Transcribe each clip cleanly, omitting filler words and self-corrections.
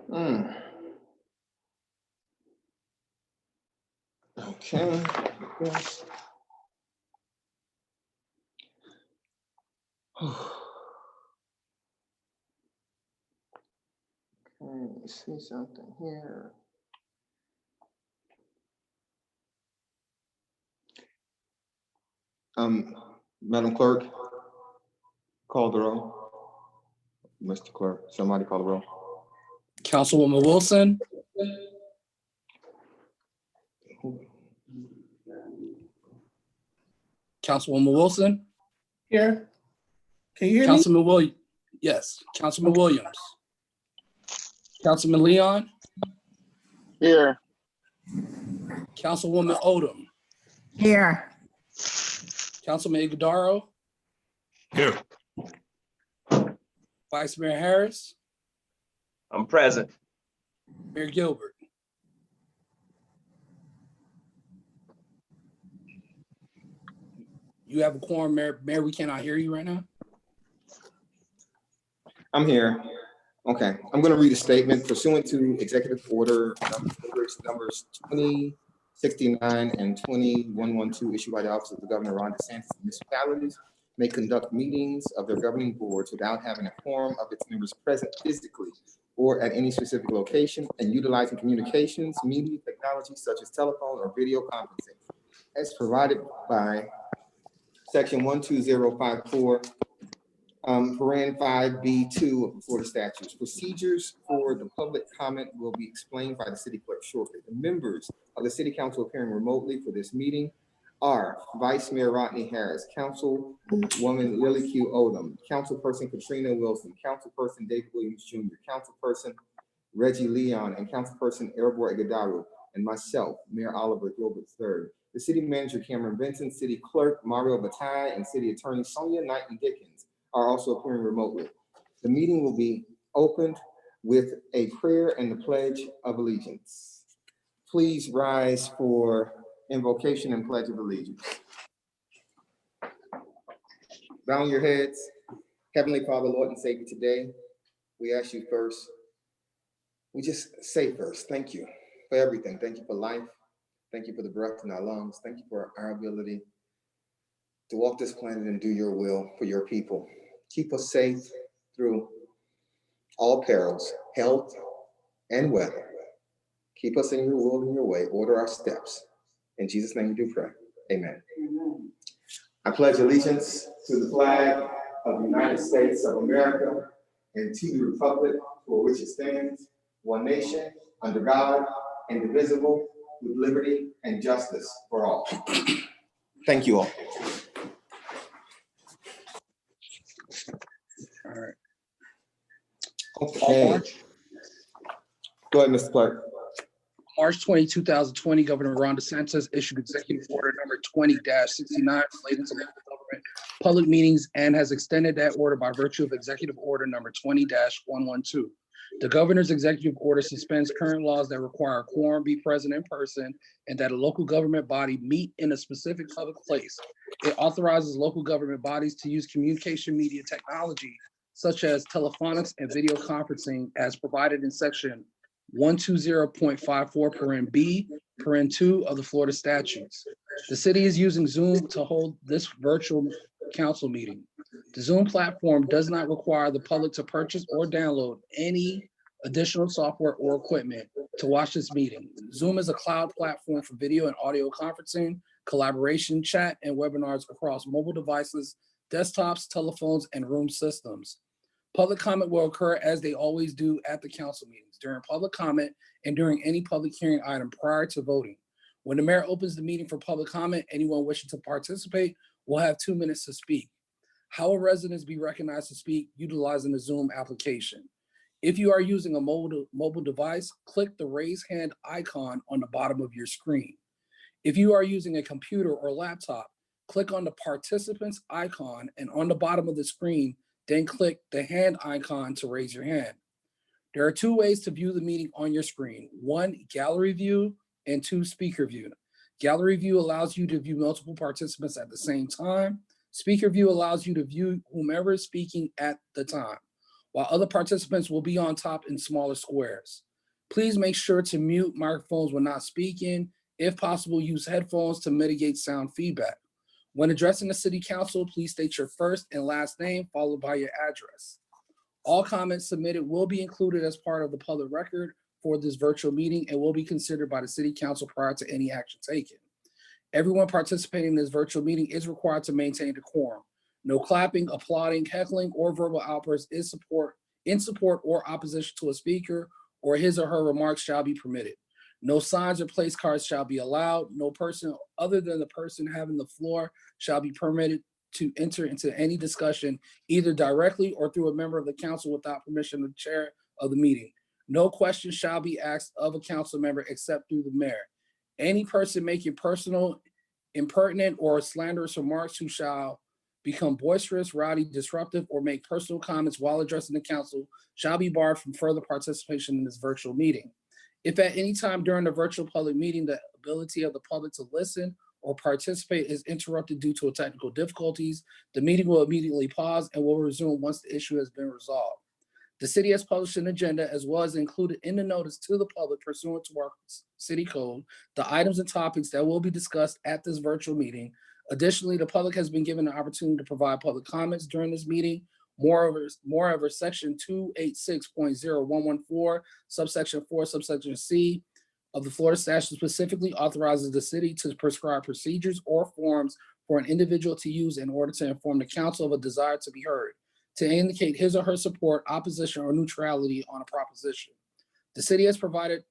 Okay. Okay, let's see something here. Madam Clerk, call the roll. Mr. Clerk, somebody call the roll. Councilwoman Wilson. Councilwoman Wilson. Here. Can you hear me? Councilman Williams. Yes. Councilman Williams. Councilman Leon. Here. Councilwoman Odom. Here. Councilman Iguodaro. Here. Vice Mayor Harris. I'm present. Mayor Gilbert. You have a quorum, Mayor. Mayor, we cannot hear you right now. I'm here. Okay, I'm going to read a statement pursuant to Executive Order numbers 2069 and 2112 issued by the Office of the Governor Ron DeSantis. Municipalities may conduct meetings of their governing boards without having a quorum of its members present physically or at any specific location and utilizing communications, media technology such as telephone or video conferencing as provided by Section 12054. Paren 5B2 of the Florida statutes. Procedures for the public comment will be explained by the city clerk shortly. The members of the city council appearing remotely for this meeting are Vice Mayor Rodney Harris, Councilwoman Lily Q. Odom, Councilperson Katrina Wilson, Councilperson David Williams Jr., Councilperson Reggie Leon, and Councilperson Errol Iguodaro, and myself, Mayor Oliver Gilbert III. The city manager Cameron Benson, city clerk Mario Bataille, and city attorney Sonia Knighton Dickens are also appearing remotely. The meeting will be opened with a prayer and the Pledge of Allegiance. Please rise for invocation and Pledge of Allegiance. Bow your heads. Heavenly Father, Lord and Savior, today we ask you first, we just say first, thank you for everything. Thank you for life. Thank you for the breath in our lungs. Thank you for our ability to walk this planet and do your will for your people. Keep us safe through all perils, health and weather. Keep us in your will and your way. Order our steps. In Jesus' name we do pray. Amen. Amen. I pledge allegiance to the flag of the United States of America and to the republic for which it stands, one nation, under God, indivisible, with liberty and justice for all. Thank you all. All right. Okay. Go ahead, Mr. Clerk. March 20, 2020, Governor Ron DeSantis issued Executive Order number 20-69 relating to local government public meetings and has extended that order by virtue of Executive Order number 20-112. The governor's executive order suspends current laws that require a quorum be present in person and that a local government body meet in a specific public place. It authorizes local government bodies to use communication media technology such as telephonics and video conferencing as provided in section 120.54 paren B, paren 2 of the Florida statutes. The city is using Zoom to hold this virtual council meeting. The Zoom platform does not require the public to purchase or download any additional software or equipment to watch this meeting. Zoom is a cloud platform for video and audio conferencing collaboration, chat, and webinars across mobile devices, desktops, telephones, and room systems. Public comment will occur as they always do at the council meetings, during public comment and during any public hearing item prior to voting. When the mayor opens the meeting for public comment, anyone wishing to participate will have 2 minutes to speak. How will residents be recognized to speak utilizing the Zoom application? If you are using a mobile device, click the raise hand icon on the bottom of your screen. If you are using a computer or laptop, click on the participants icon, and on the bottom of the screen, then click the hand icon to raise your hand. There are 2 ways to view the meeting on your screen: 1, gallery view, and 2, speaker view. Gallery view allows you to view multiple participants at the same time. Speaker view allows you to view whomever is speaking at the time, while other participants will be on top in smaller squares. Please make sure to mute microphones when not speaking. If possible, use headphones to mitigate sound feedback. When addressing the city council, please state your first and last name followed by your address. All comments submitted will be included as part of the public record for this virtual meeting and will be considered by the city council prior to any action taken. Everyone participating in this virtual meeting is required to maintain decorum. No clapping, applauding, heckling, or verbal outbursts in support or opposition to a speaker or his or her remarks shall be permitted. No signs or place cards shall be allowed. No person other than the person having the floor shall be permitted to enter into any discussion, either directly or through a member of the council without permission of the chair of the meeting. No questions shall be asked of a council member except through the mayor. Any person making personal, impertinent, or slanderous remarks who shall become boisterous, rowdy, disruptive, or make personal comments while addressing the council shall be barred from further participation in this virtual meeting. If at any time during the virtual public meeting, the ability of the public to listen or participate is interrupted due to technical difficulties, the meeting will immediately pause and will resume once the issue has been resolved. The city has published an agenda as well as included in the notice to the public pursuant to our city code, the items and topics that will be discussed at this virtual meeting. Additionally, the public has been given the opportunity to provide public comments during this meeting. Moreover, section 286.0114, subsection 4, subsection C of the Florida statute specifically authorizes the city to prescribe procedures or forms for an individual to use in order to inform the council of a desire to be heard, to indicate his or her support, opposition, or neutrality on a proposition. The city has provided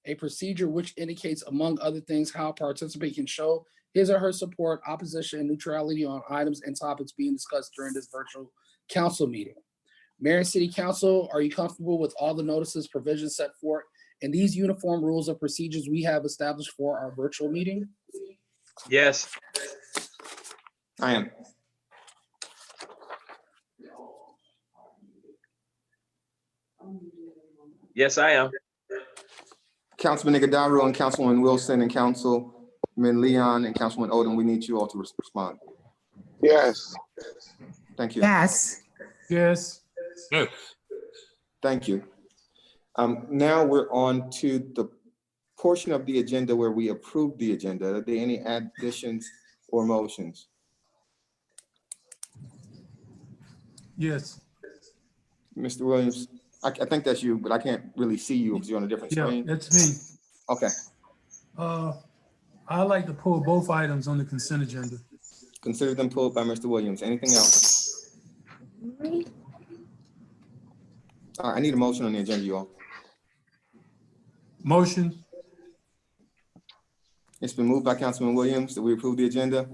a procedure which indicates, among other things, how a participant can show his or her support, opposition, and neutrality on items and topics being discussed during this virtual council meeting. Mayor and City Council, are you comfortable with all the notices, provisions set forth and these uniform rules of procedures we have established for our virtual meeting? Yes. I am. Yes, I am. Councilman Iguodaro and Councilwoman Wilson and Councilman Leon and Councilman Odom, we need you all to respond. Yes. Thank you. Yes. Yes. Thank you. Now we're on to the portion of the agenda where we approve the agenda. Are there any additions or motions? Yes. Mr. Williams, I think that's you, but I can't really see you because you're on a different Yeah, screen. that's me. Okay, I like to pull both items on the consent agenda. consider them pulled by Mr. Williams. Anything else? All right, I need a motion on the agenda, you all. Motion. It's been moved by Councilman Williams that we approve the agenda.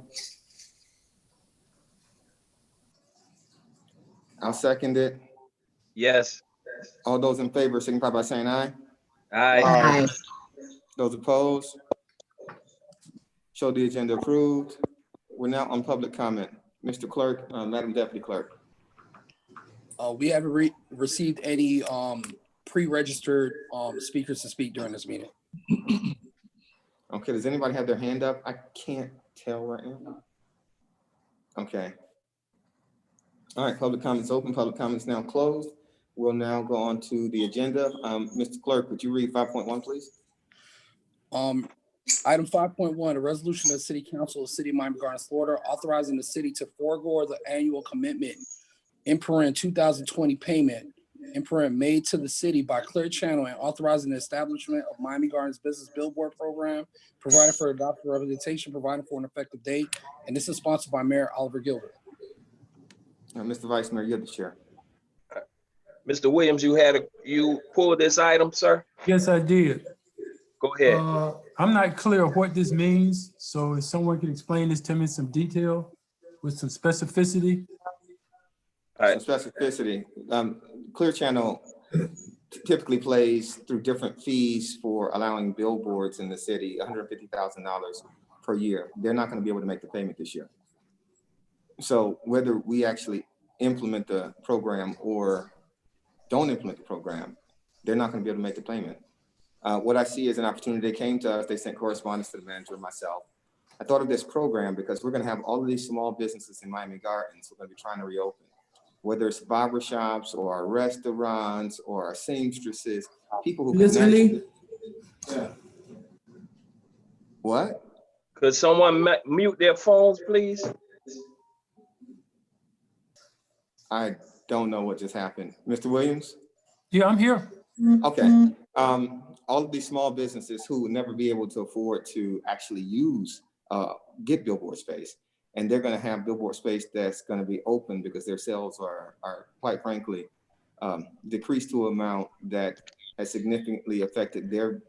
I'll second it. Yes. All those in favor signify by saying aye. Aye. Aye. Those opposed? Show the agenda approved. We're now on public comment. Mr. Clerk, Madam Deputy Clerk. We haven't received any pre-registered speakers to speak during this meeting. Okay, does anybody have their hand up? I can't tell right now. Okay. All right, public comments open, public comments now closed. We'll now go on to the agenda. Mr. Clerk, would you read 5.1, please? Item 5.1, a resolution of the City Council of the City of Miami Gardens, Florida, authorizing the city to forego the annual commitment in 2020 payment made to the city by Clear Channel and authorizing the establishment of Miami Gardens Business Billboard Program, providing for adopted representation, providing for an effective date. And this is sponsored by Mayor Oliver Gilbert. Mr. Vice Mayor, you're the chair. Mr. Williams, you pulled this item, sir? Yes, I did. Go ahead. I'm not clear what this means, so if someone can explain this to me in some detail with some specificity. All right. Some specificity. Clear Channel typically plays through different fees for allowing billboards in the city, $150,000 per year. They're not going to be able to make the payment this year. So whether we actually implement the program or don't implement the program, they're not going to be able to make the payment. What I see is an opportunity. They came to us, they sent correspondence to the manager and myself. I thought of this program because we're going to have all of these small businesses in Miami Gardens. We're going to be trying to reopen, whether it's barbershops or our restaurants or our seamstresses, people who Literally. What? Could someone mute their phones, please? I don't know what just happened. Mr. Williams? Yeah, I'm here. Okay. All of these small businesses who would never be able to afford to actually get billboard space, and they're going to have billboard space that's going to be open because their sales are quite frankly decreased to an amount that has significantly affected their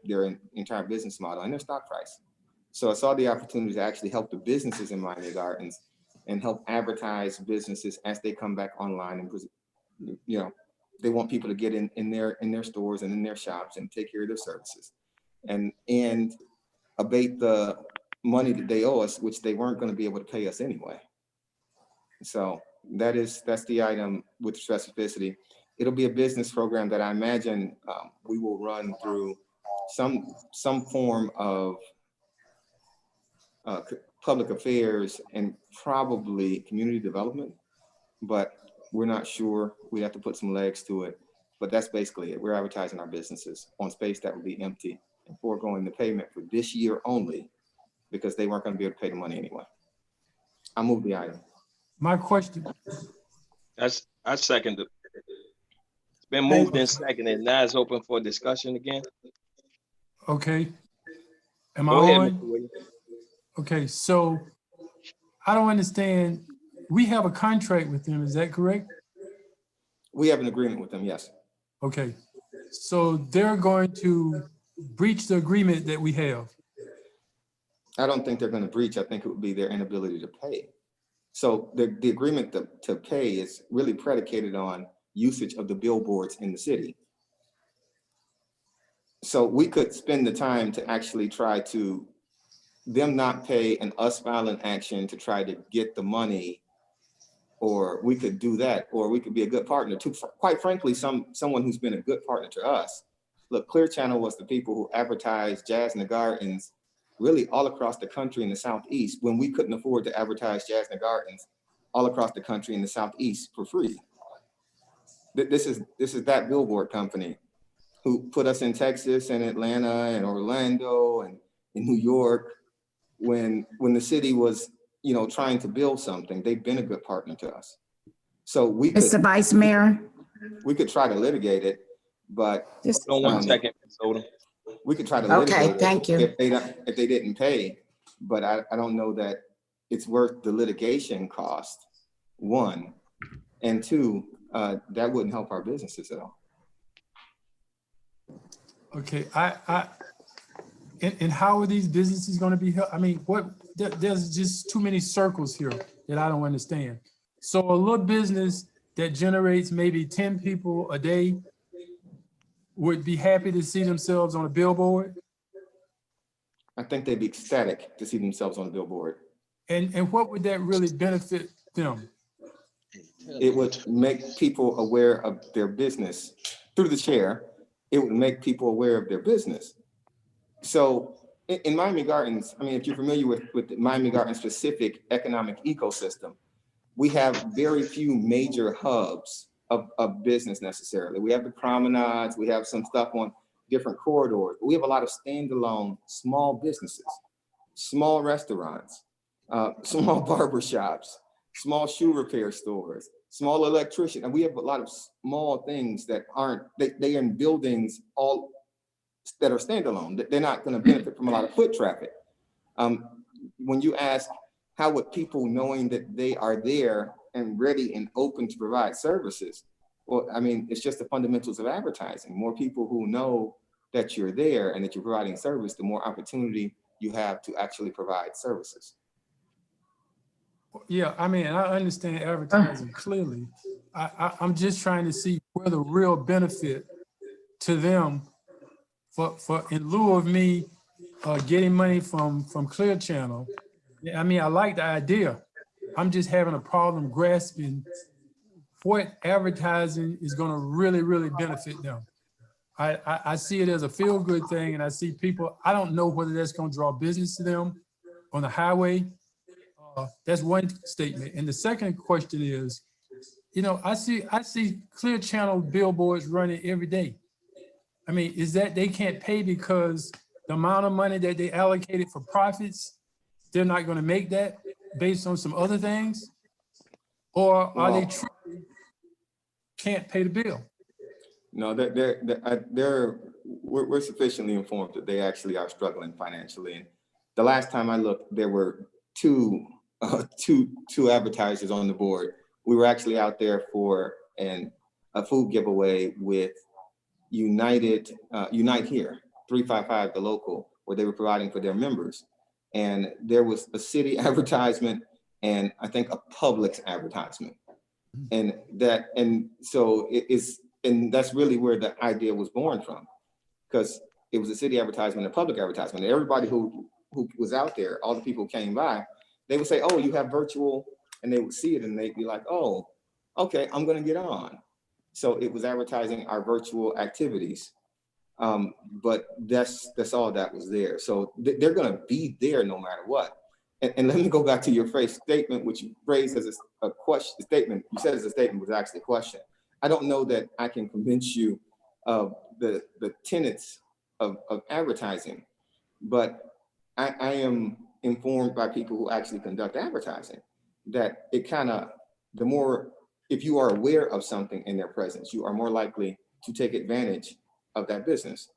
entire business model and their stock price. So I saw the opportunity to actually help the businesses in Miami Gardens and help advertise businesses as they come back online, and they want people to get in their stores and in their shops and take care of their services and abate the money that they owe us, which they weren't going to be able to pay us anyway. So that's the item with specificity. It'll be a business program that I imagine we will run through some form of public affairs and probably community development, but we're not sure. We have to put some legs to it, but that's basically it. We're advertising our businesses on space that will be empty and foregoing the payment for this year only because they weren't going to be able to pay the money anyway. I move the item. My question, I second it. It's been moved and seconded. Now it's open for discussion again. okay. Am I Go ahead, on? Mr. Williams. Okay, so I don't understand. We have a contract with them, is that correct? We have an agreement with them, yes. Okay, so they're going to breach the agreement that we have. I don't think they're going to breach. I think it would be their inability to pay. So the agreement to pay is really predicated on usage of the billboards in the city. So we could spend the time to actually try to them not pay and us file an action to try to get the money, or we could do that, or we could be a good partner to, quite frankly, someone who's been a good partner to us. Look, Clear Channel was the people who advertised Jazz in the Gardens really all across the country in the Southeast when we couldn't afford to advertise Jazz in the Gardens all across the country in the Southeast for free. This is that billboard company who put us in Texas and Atlanta and Orlando and in New York when the city was, trying to build something. They've been a good partner to us. So Mr. Vice Mayor. We could try to litigate it, but Hold on 1 second, Ms. Odom. we could try to Okay, litigate thank it you. if they didn't pay, but I don't know that it's worth the litigation cost, one, and two, that wouldn't help our businesses at all. Okay, and how are these businesses going to be helped? I mean, there's just too many circles here that I don't understand. So a little business that generates maybe 10 people a day would be happy to see themselves on a billboard? I think they'd be ecstatic to see themselves on a billboard. And what would that really benefit them? It would make people aware of their business through the chair. It would make people aware of their business. So in Miami Gardens, I mean, if you're familiar with the Miami Gardens specific economic ecosystem, we have very few major hubs of business necessarily. We have the promenades, we have some stuff on different corridors, but we have a lot of standalone small businesses, small restaurants, small barbershops, small shoe repair stores, small electrician, and we have a lot of small things that aren't, they are in buildings all that are standalone. They're not going to benefit from a lot of foot traffic. When you ask how would people knowing that they are there and ready and open to provide services, well, I mean, it's just the fundamentals of advertising. More people who know that you're there and that you're providing service, the more opportunity you have to actually provide services. Yeah, I mean, I understand advertising clearly. I'm just trying to see where the real benefit to them for in lieu of me getting money from Clear Channel. I mean, I like the idea. I'm just having a problem grasping what advertising is going to really benefit them. I see it as a feel-good thing, and I see people, I don't know whether that's going to draw business to them on the highway. That's one statement. And the second question is, you know, I see Clear Channel billboards running every day. I mean, is that they can't pay because the amount of money that they allocated for profits, they're not going to make that based on some other things? Or are they truly can't pay the bill? No, we're sufficiently informed that they actually are struggling financially. And the last time I looked, there were two advertisers on the board. We were actually out there for a food giveaway with Unite Here, 355, the local, where they were providing for their members. And there was a city advertisement and I think a Publix advertisement. And so that's really where the idea was born from, because it was a city advertisement and a public advertisement. And everybody who was out there, all the people who came by, they would say, oh, you have virtual, and they would see it and they'd be like, oh, okay, I'm gonna get on. So it was advertising our virtual activities. But that's all that was there. So they're gonna be there no matter what. And let me go back to your phrase statement, which you phrased as a question, statement. You said as a statement was actually a question. I don't know that I can convince you of the tenets of advertising, but I am informed by people who actually conduct advertising that it kind of, the more, if you are aware of something in their presence, you are more likely to take advantage of that business.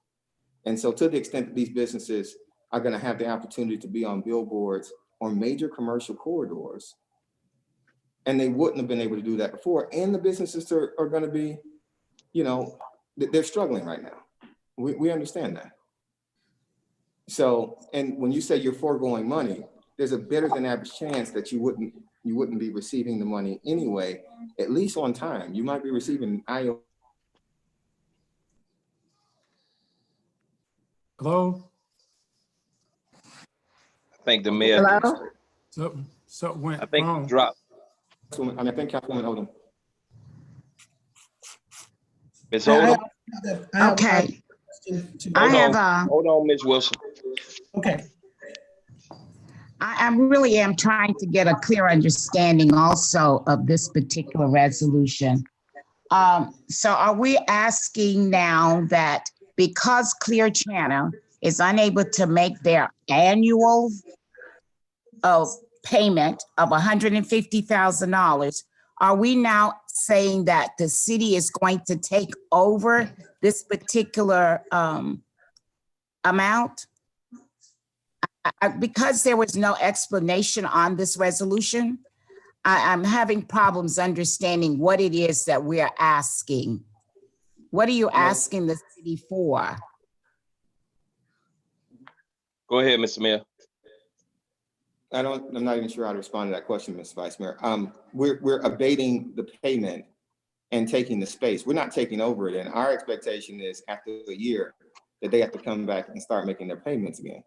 And so to the extent that these businesses are going to have the opportunity to be on billboards on major commercial corridors, and they wouldn't have been able to do that before, and the businesses are going to be, you know, they're struggling right now. We understand that. So, and when you say you're foregoing money, there's a better than average chance that you wouldn't be receiving the money anyway, at least on time. You might be receiving IO. Hello? I think the mayor. Hello? Something went I think wrong. he dropped. I think Councilwoman Odom. Ms. Odom, Okay. I have hold on, Ms. Wilson. okay. I really am trying to get a clear understanding also of this particular resolution. So are we asking now that because Clear Channel is unable to make their annual payment of $150,000, are we now saying that the city is going to take over this particular amount? Because there was no explanation on this resolution, I'm having problems understanding what it is that we are asking. What are you asking the city for? Go ahead, Mr. Mayor. I'm not even sure how to respond to that question, Ms. Vice Mayor. We're abating the payment and taking the space. We're not taking over it. And our expectation is after a year that they have to come back and start making their payments again.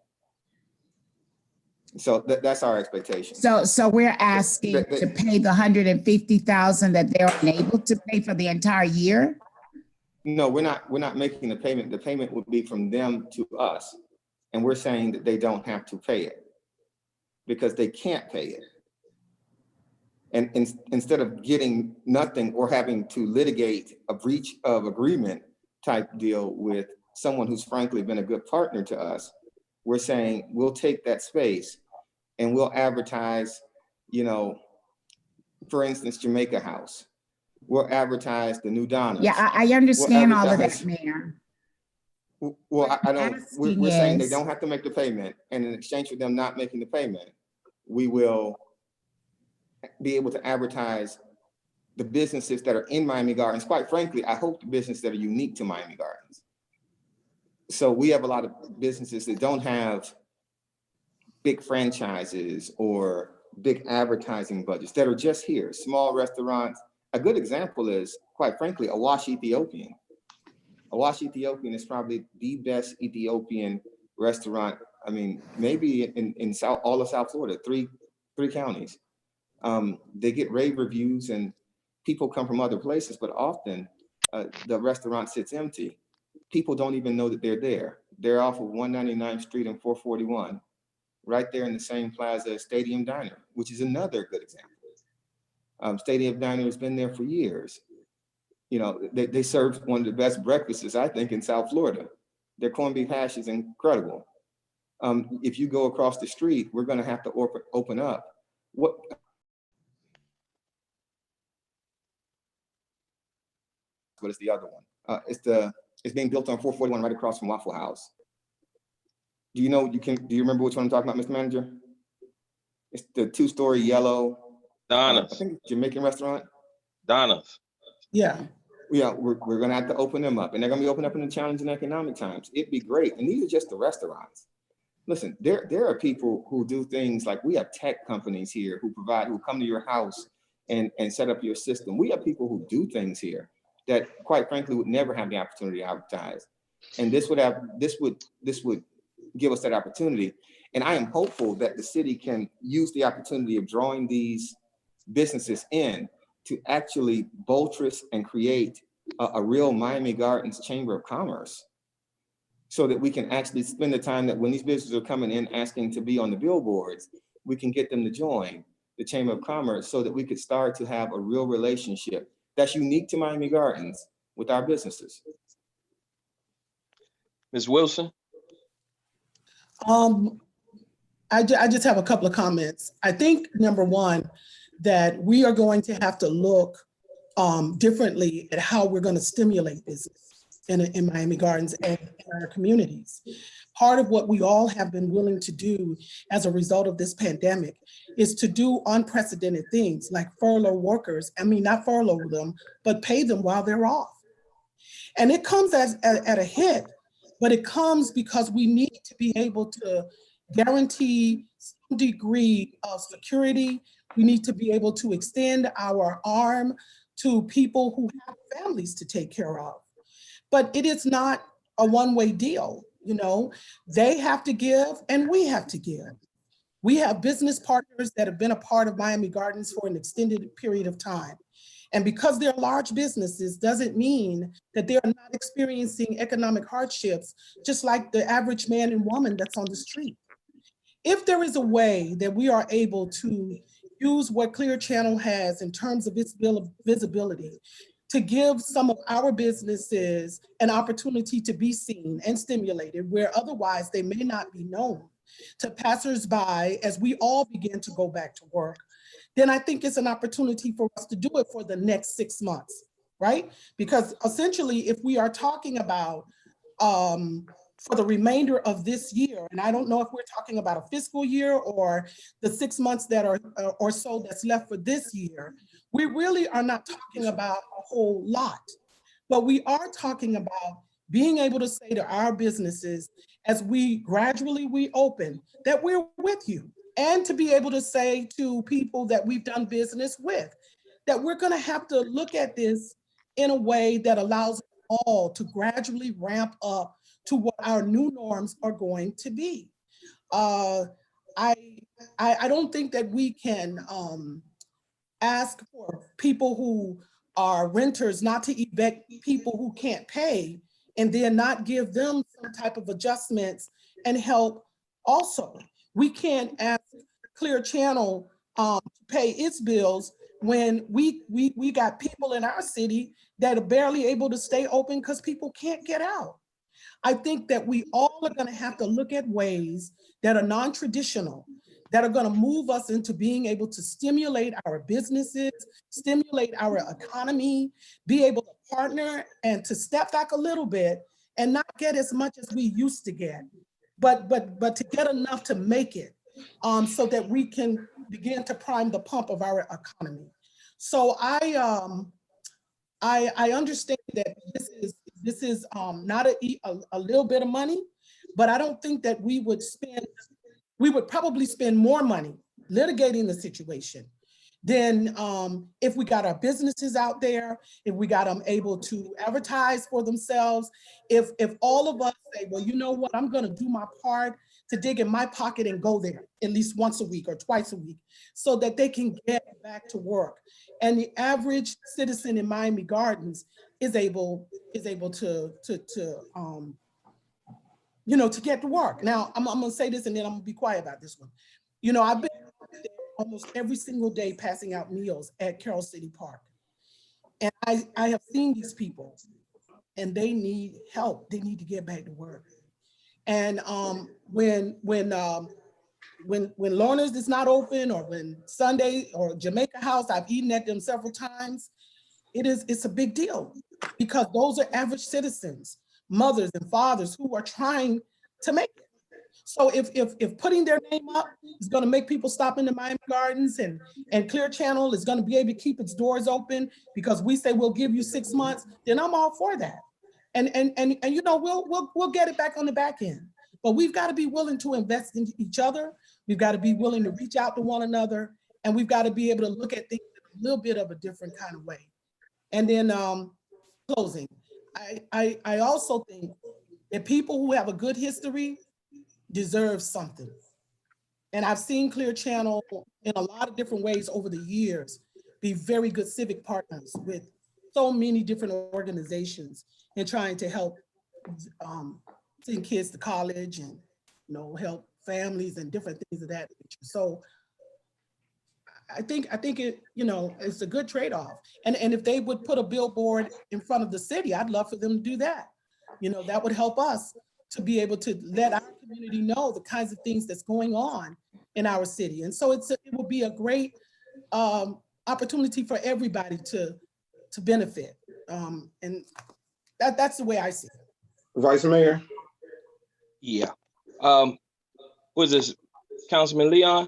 So that's our expectation. So we're asking to pay the $150,000 that they're unable to pay for the entire year? No, we're not making the payment. The payment would be from them to us. And we're saying that they don't have to pay it because they can't pay it. And instead of getting nothing or having to litigate a breach of agreement type deal with someone who's frankly been a good partner to us, we're saying we'll take that space and we'll advertise, you know, for instance, Jamaica House We'll advertise the new Donnas. Yeah, I understand all of that, advertise- Mayor. Well, I don't, Asking we're saying they is- don't have to make the payment, and in exchange for them not making the payment, we will be able to advertise the businesses that are in Miami Gardens. Quite frankly, I hope the businesses that are unique to Miami Gardens. So we have a lot of businesses that don't have big franchises or big advertising budgets that are just here, small restaurants. A good example is, quite frankly, Awash Ethiopian. Awash Ethiopian is probably the best Ethiopian restaurant. I mean, maybe in all of South Florida, three counties. They get rave reviews and people come from other places, but often the restaurant sits empty. People don't even know that they're there. They're off of 199th Street and 441, right there in the same plaza as Stadium Diner, which is another good example. Stadium Diner has been there for years. You know, they serve one of the best breakfasts, I think, in South Florida. Their corned beef hash is incredible. If you go across the street, we're going to have to open up. What is the other one? It's being built on 441 right across from Waffle House. Do you remember which one I'm talking about, Mr. Manager? It's the 2-story yellow. Donna's. I think it's Jamaican restaurant. Donna's. Yeah. Yeah, we're gonna have to open them up, and they're gonna be opened up in the challenging economic times. It'd be great. And these are just the restaurants. Listen, there are people who do things like, we have tech companies here who come to your house and set up your system. We have people who do things here that, quite frankly, would never have the opportunity to advertise. And this would give us that opportunity. And I am hopeful that the city can use the opportunity of drawing these businesses in to actually buttress and create a real Miami Gardens Chamber of Commerce, so that we can actually spend the time that when these businesses are coming in asking to be on the billboards, we can get them to join the Chamber of Commerce, so that we could start to have a real relationship that's unique to Miami Gardens with our businesses. Ms. Wilson? I just have a couple of comments. I think, number one, that we are going to have to look differently at how we're going to stimulate business in Miami Gardens and in our communities. Part of what we all have been willing to do as a result of this pandemic is to do unprecedented things like furlough workers. I mean, not furlough them, but pay them while they're off. And it comes at a hit, but it comes because we need to be able to guarantee some degree of security. We need to be able to extend our arm to people who have families to take care of. But it is not a one-way deal. You know, they have to give and we have to give. We have business partners that have been a part of Miami Gardens for an extended period of time. And because they're large businesses doesn't mean that they are not experiencing economic hardships, just like the average man and woman that's on the street. If there is a way that we are able to use what Clear Channel has in terms of its visibility to give some of our businesses an opportunity to be seen and stimulated where otherwise they may not be known to passersby as we all begin to go back to work, then I think it's an opportunity for us to do it for the next 6 months, right? Because essentially, if we are talking about for the remainder of this year, and I don't know if we're talking about a fiscal year or the 6 months that are or so that's left for this year, we really are not talking about a whole lot, but we are talking about being able to say to our businesses as we gradually reopen that we're with you, and to be able to say to people that we've done business with that we're going to have to look at this in a way that allows all to gradually ramp up to what our new norms are going to be. I don't think that we can ask for people who are renters not to evict people who can't pay and then not give them some type of adjustments and help also. We can't ask Clear Channel to pay its bills when we got people in our city that are barely able to stay open because people can't get out. I think that we all are going to have to look at ways that are non-traditional, that are going to move us into being able to stimulate our businesses, stimulate our economy, be able to partner and to step back a little bit and not get as much as we used to get, but to get enough to make it, so that we can begin to prime the pump of our economy. So I understand that this is not a little bit of money, but I don't think that we would probably spend more money litigating the situation than if we got our businesses out there, if we got them able to advertise for themselves, if all of us say, well, you know what, I'm gonna do my part to dig in my pocket and go there at least once a week or twice a week so that they can get back to work. And the average citizen in Miami Gardens is able to to get to work. Now, I'm gonna say this and then I'm gonna be quiet about this one. I've been almost every single day passing out meals at Carroll City Park. And I have seen these people and they need help. They need to get back to work. And when Lorna's is not open, or when Sunday or Jamaica House, I've eaten at them several times, it's a big deal because those are average citizens, mothers and fathers who are trying to make it. So if putting their name up is going to make people stop in the Miami Gardens, and Clear Channel is going to be able to keep its doors open because we say we'll give you 6 months, then I'm all for that. And we'll get it back on the back end. But we've got to be willing to invest in each other. We've got to be willing to reach out to one another, and we've got to be able to look at things in a little bit of a different kind of way. And then closing, I also think that people who have a good history deserve something. And I've seen Clear Channel in a lot of different ways over the years be very good civic partners with so many different organizations in trying to help send kids to college and help families and different things of that nature. So I think it it's a good trade-off. And if they would put a billboard in front of the city, I'd love for them to do that. That would help us to be able to let our community know the kinds of things that's going on in our city. And so it will be a great opportunity for everybody to benefit. And that's the way I see it. Vice Mayor? Yeah. Was this Councilman Leon?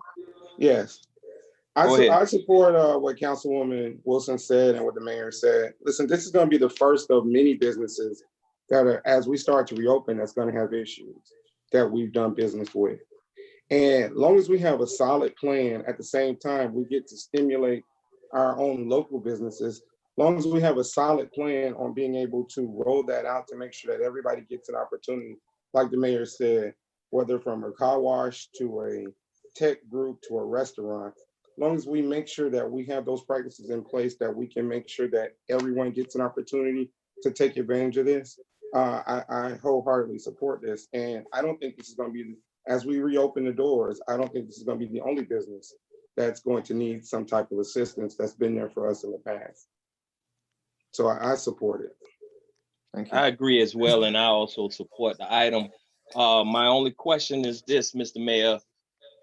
Yes. Go ahead. I support what Councilwoman Wilson said and what the mayor said. Listen, this is going to be the first of many businesses that are, as we start to reopen, that's going to have issues that we've done business with. And as long as we have a solid plan, at the same time, we get to stimulate our own local businesses. As long as we have a solid plan on being able to roll that out to make sure that everybody gets an opportunity, like the mayor said, whether from a car wash to a tech group to a restaurant, as long as we make sure that we have those practices in place, that we can make sure that everyone gets an opportunity to take advantage of this, I wholeheartedly support this. And I don't think this is going to be, as we reopen the doors, I don't think this is going to be the only business that's going to need some type of assistance that's been there for us in the past. So I support it. Thank you. I agree as well, and I also support the item. My only question is this, Mr. Mayor.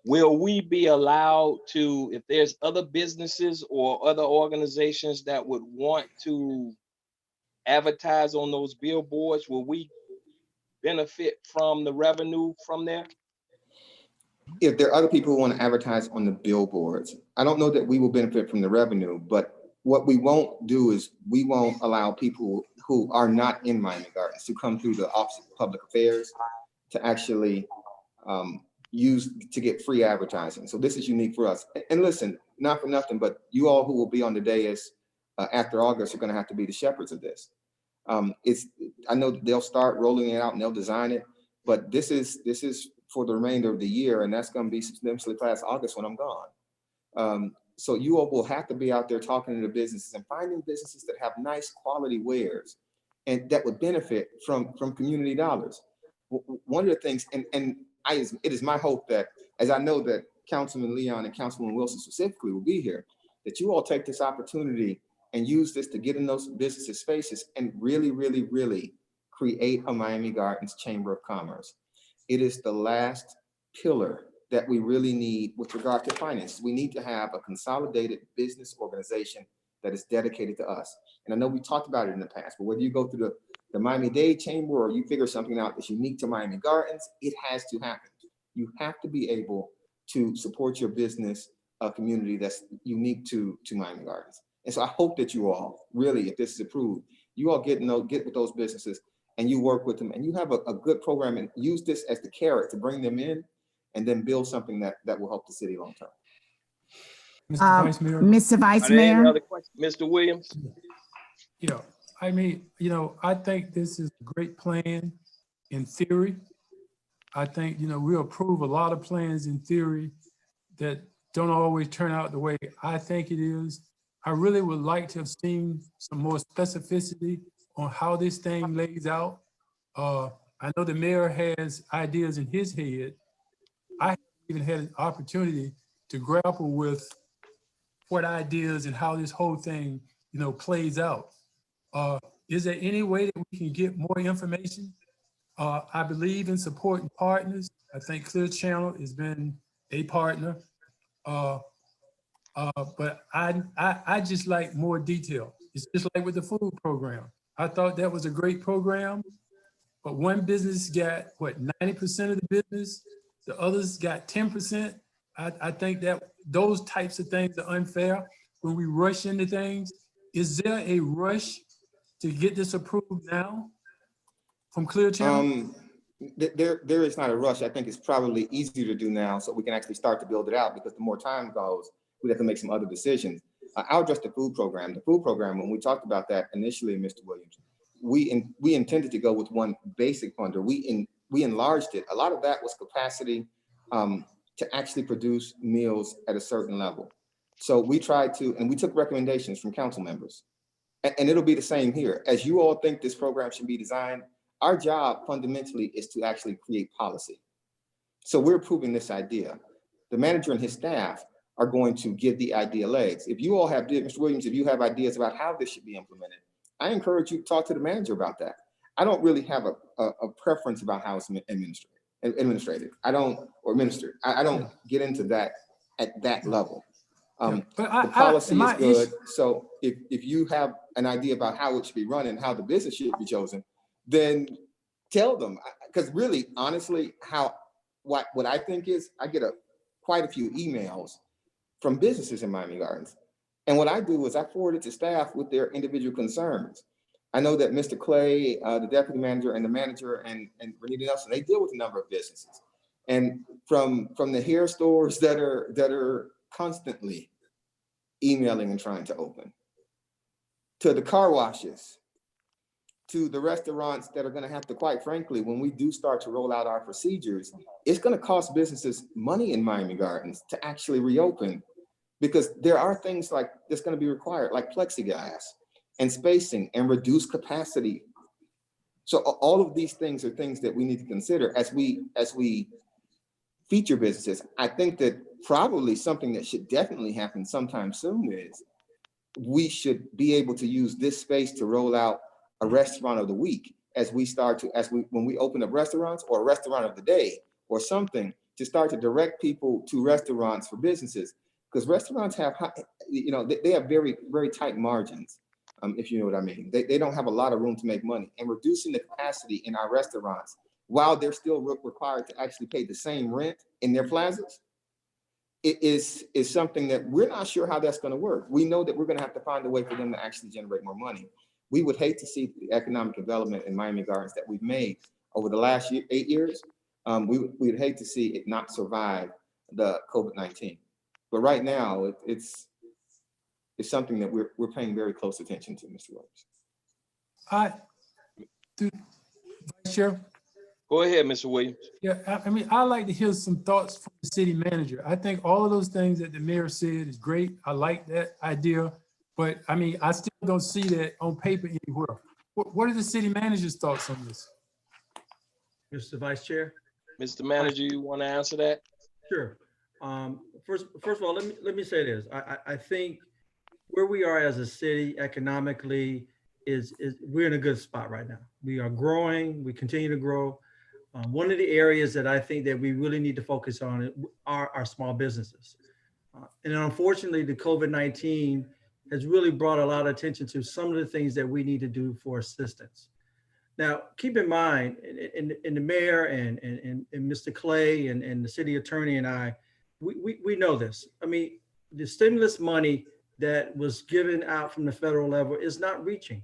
Will we be allowed to, if there's other businesses or other organizations that would want to advertise on those billboards, will we benefit from the revenue from there? If there are other people who want to advertise on the billboards, I don't know that we will benefit from the revenue, but what we won't do is we won't allow people who are not in Miami Gardens to come through the Office of Public Affairs to actually use to get free advertising. So this is unique for us. And listen, not for nothing, but you all who will be on the dais after August are going to have to be the shepherds of this. I know they'll start rolling it out and they'll design it, but this is for the remainder of the year, and that's going to be substantially past August when I'm gone. So you all will have to be out there talking to the businesses and finding businesses that have nice quality wares and that would benefit from community dollars. One of the things, it is my hope that, as I know that Councilman Leon and Councilwoman Wilson specifically will be here, that you all take this opportunity and use this to get in those businesses' spaces and really, really, really create a Miami Gardens Chamber of Commerce. It is the last pillar that we really need with regard to finance. We need to have a consolidated business organization that is dedicated to us. And I know we talked about it in the past, but whether you go through the Miami-Dade Chamber or you figure something out that's unique to Miami Gardens, it has to happen. You have to be able to support your business community that's unique to Miami Gardens. And so I hope that you all, really, if this is approved, you all get with those businesses and you work with them and you have a good program and use this as the carrot to bring them in and then build something that will help the city long term. Mr. Vice Mayor? Mr. Vice Are there any Mayor? other questions? Mr. Williams? Yeah, I mean, I think this is a great plan in theory. I think, we approve a lot of plans in theory that don't always turn out the way I think it is. I really would like to have seen some more specificity on how this thing lays out. I know the mayor has ideas in his head. I haven't even had an opportunity to grapple with what ideas and how this whole thing, plays out. Is there any way that we can get more information? I believe in supporting partners. I think Clear Channel has been a partner. But I just like more detail. It's just like with the food program. I thought that was a great program, but one business got, 90% of the business, the others got 10%. I think that those types of things are unfair when we rush into things. Is there a rush to get this approved now from Clear Channel? There is not a rush. I think it's probably easier to do now so we can actually start to build it out, because the more time goes, we have to make some other decisions. I'll address the food program. The food program, when we talked about that initially, Mr. Williams, we intended to go with one basic funder. We enlarged it. A lot of that was capacity to actually produce meals at a certain level. So we tried to, and we took recommendations from council members. And it'll be the same here. As you all think this program should be designed, our job fundamentally is to actually create policy. So we're approving this idea. The manager and his staff are going to give the idea legs. If you all have, Mr. Williams, if you have ideas about how this should be implemented, I encourage you to talk to the manager about that. I don't really have a preference about how it's administrated. I don't get into that at that level. The policy is good. So if you have an idea about how it should be run and how the business should be chosen, then tell them. Because really, honestly, what I think is, I get quite a few emails from businesses in Miami Gardens. And what I do is I forward it to staff with their individual concerns. I know that Mr. Clay, the deputy manager, and the manager, and Renita Nelson, they deal with a number of businesses. And from the hair stores that are constantly emailing and trying to open, to the car washes, to the restaurants that are going to have to, quite frankly, when we do start to roll out our procedures, it's going to cost businesses money in Miami Gardens to actually reopen, because there are things like that's going to be required, like plexiglass and spacing and reduced capacity. So all of these things are things that we need to consider as we feature businesses. I think that probably something that should definitely happen sometime soon is we should be able to use this space to roll out a restaurant of the week when we open up restaurants, or a restaurant of the day or something, to start to direct people to restaurants for businesses, because restaurants have they have very, very tight margins, if you know what I mean. They don't have a lot of room to make money, and reducing the capacity in our restaurants while they're still required to actually pay the same rent in their plazas, it is something that we're not sure how that's going to work. We know that we're going to have to find a way for them to actually generate more money. We would hate to see the economic development in Miami Gardens that we've made over the last 8 years. We would hate to see it not survive the COVID-19. But right now, it's something that we're paying very close attention to, Mr. Williams. Vice Chair? Go ahead, Mr. Williams. Yeah, I mean, I like to hear some thoughts from the city manager. I think all of those things that the mayor said is great. I like that idea, but I mean, I still don't see that on paper anywhere. What are the city manager's thoughts on this? Mr. Vice Chair? Mr. Manager, you want to answer that? Sure. First of all, let me say this. I think where we are as a city economically is we're in a good spot right now. We are growing. We continue to grow. One of the areas that I think that we really need to focus on are our small businesses. And unfortunately, the COVID-19 has really brought a lot of attention to some of the things that we need to do for assistance. Now, keep in mind, and the mayor and Mr. Clay and the city attorney and I, we know this. I mean, the stimulus money that was given out from the federal level is not reaching.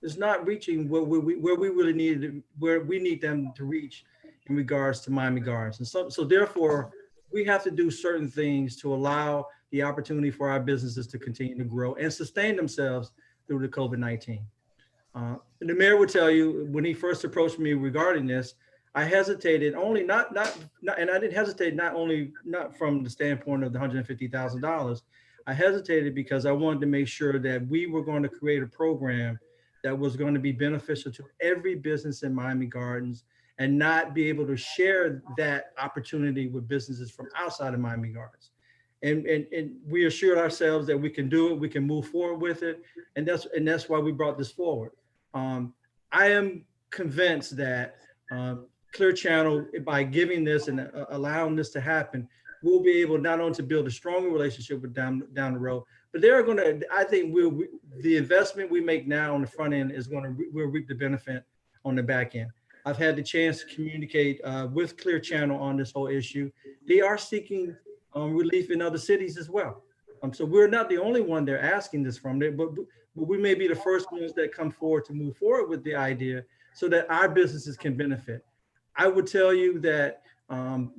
It's not reaching where we really needed, where we need them to reach in regards to Miami Gardens. And so therefore, we have to do certain things to allow the opportunity for our businesses to continue to grow and sustain themselves through the COVID-19. The mayor would tell you when he first approached me regarding this, I hesitated only not and I didn't hesitate not from the standpoint of the $150,000. I hesitated because I wanted to make sure that we were going to create a program that was going to be beneficial to every business in Miami Gardens and not be able to share that opportunity with businesses from outside of Miami Gardens. And we assured ourselves that we can do it, we can move forward with it. And that's why we brought this forward. I am convinced that Clear Channel, by giving this and allowing this to happen, we'll be able not only to build a stronger relationship with down the road, but they're going to, I think the investment we make now on the front end is going to, we'll reap the benefit on the back end. I've had the chance to communicate with Clear Channel on this whole issue. They are seeking relief in other cities as well. So we're not the only one they're asking this from, but we may be the first ones that come forward to move forward with the idea so that our businesses can benefit. I would tell you that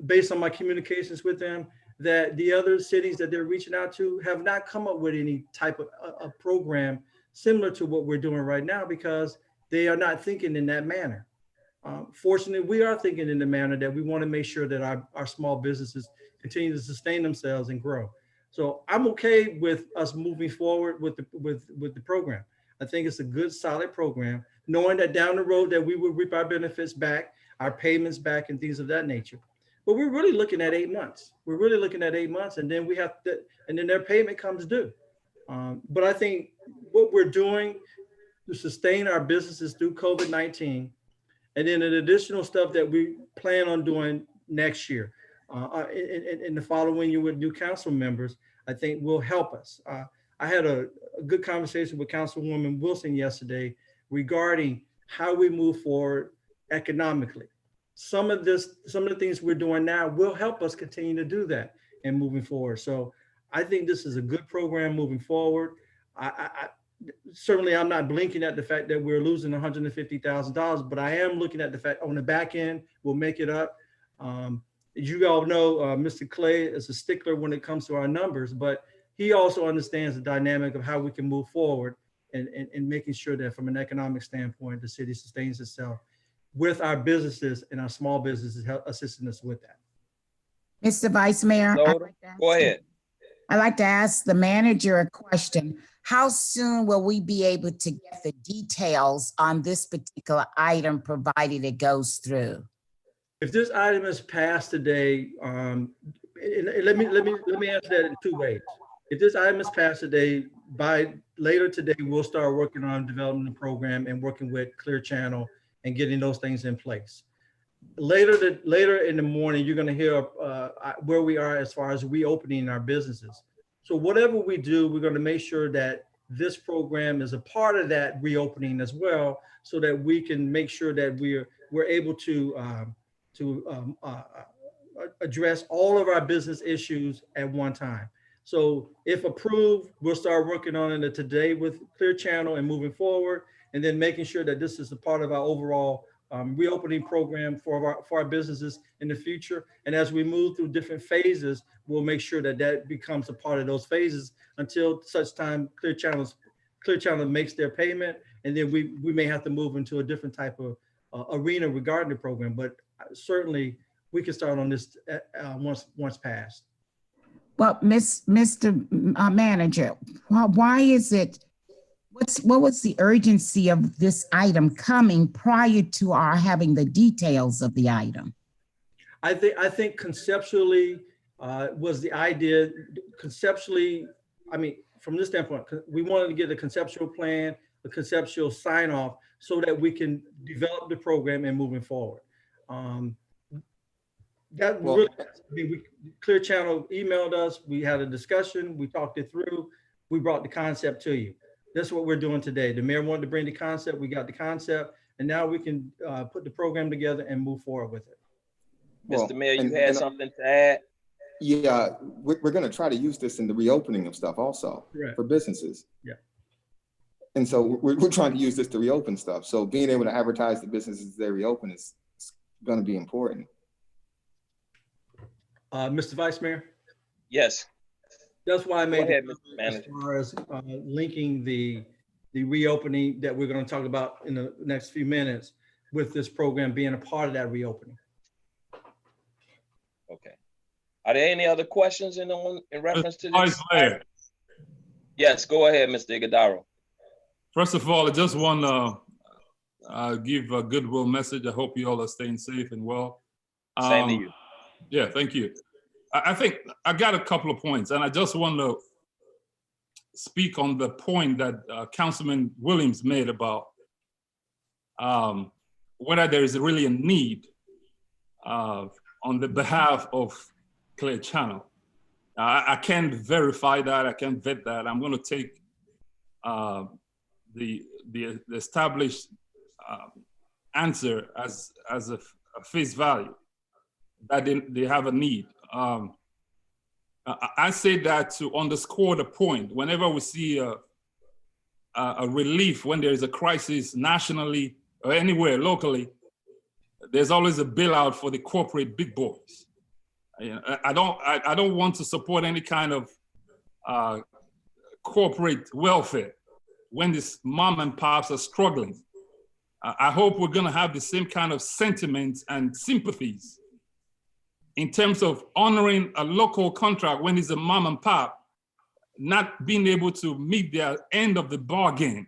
based on my communications with them, that the other cities that they're reaching out to have not come up with any type of a program similar to what we're doing right now because they are not thinking in that manner. Fortunately, we are thinking in the manner that we want to make sure that our small businesses continue to sustain themselves and grow. So I'm okay with us moving forward with the program. I think it's a good, solid program, knowing that down the road that we will reap our benefits back, our payments back, and things of that nature. But we're really looking at 8 months. We're really looking at 8 months, and then and then their payment comes due. But I think what we're doing to sustain our businesses through COVID-19, and then an additional stuff that we plan on doing next year, in the following year with new council members, I think will help us. I had a good conversation with Councilwoman Wilson yesterday regarding how we move forward economically. Some of the things we're doing now will help us continue to do that and moving forward. So I think this is a good program moving forward. Certainly I'm not blinking at the fact that we're losing $150,000, but I am looking at the fact on the back end, we'll make it up. As you all know, Mr. Clay is a stickler when it comes to our numbers, but he also understands the dynamic of how we can move forward and making sure that from an economic standpoint, the city sustains itself with our businesses and our small businesses assisting us with that. Mr. Vice Mayor, Go ahead. I'd like to ask the manager a question. How soon will we be able to get the details on this particular item provided it goes through? If this item is passed today, let me answer that in 2 ways. If this item is passed today, by later today, we'll start working on developing the program and working with Clear Channel and getting those things in place. Later in the morning, you're going to hear where we are as far as reopening our businesses. So whatever we do, we're going to make sure that this program is a part of that reopening as well, so that we can make sure that we're able to address all of our business issues at one time. So if approved, we'll start working on it today with Clear Channel and moving forward, and then making sure that this is a part of our overall reopening program for our businesses in the future. And as we move through different phases, we'll make sure that that becomes a part of those phases until such time Clear Channel makes their payment, and then we may have to move into a different type of arena regarding the program. But certainly we can start on this once passed. Well, Mr. Manager, why is it, what was the urgency of this item coming prior to our having the details of the item? I think conceptually was the idea, conceptually, I mean, from this standpoint, we wanted to get a conceptual plan, a conceptual sign off so that we can develop the program and moving forward. That Well, really, I mean, Clear Channel emailed us, we had a discussion, we talked it through, we brought the concept to you. That's what we're doing today. The mayor wanted to bring the concept, we got the concept, and now we can put the program together and move forward with it. well, Mr. Mayor, you had something to add? Yeah, we're going to try to use this in the reopening of stuff also Correct. for businesses. Yeah. And so we're trying to use this to reopen stuff. So being able to advertise the businesses they reopen is going to be important. Mr. Vice Mayor? Yes. That's why I made ahead, the Mr. Manager. as far as linking the reopening that we're going to talk about in the next few minutes with this program being a part of that reopening. Okay. Are there any other questions in reference to this? Yes, go ahead, Mr. Iguodaro. First of all, I just want to give a goodwill message. I hope you all are staying safe and well. Same to you. Yeah, thank you. I think I got a couple of points, and I just want to speak on the point that Councilman Williams made about whether there is really a need on the behalf of Clear Channel. I can't verify that. I can't vet that. I'm going to take the established answer as a face value that they have a need. I say that to underscore the point. Whenever we see a relief, when there is a crisis nationally or anywhere locally, there's always a bailout for the corporate big boys. I don't want to support any kind of corporate welfare when these mom and pops are struggling. I hope we're going to have the same kind of sentiments and sympathies in terms of honoring a local contract when it's a mom and pop not being able to meet their end of the bargain,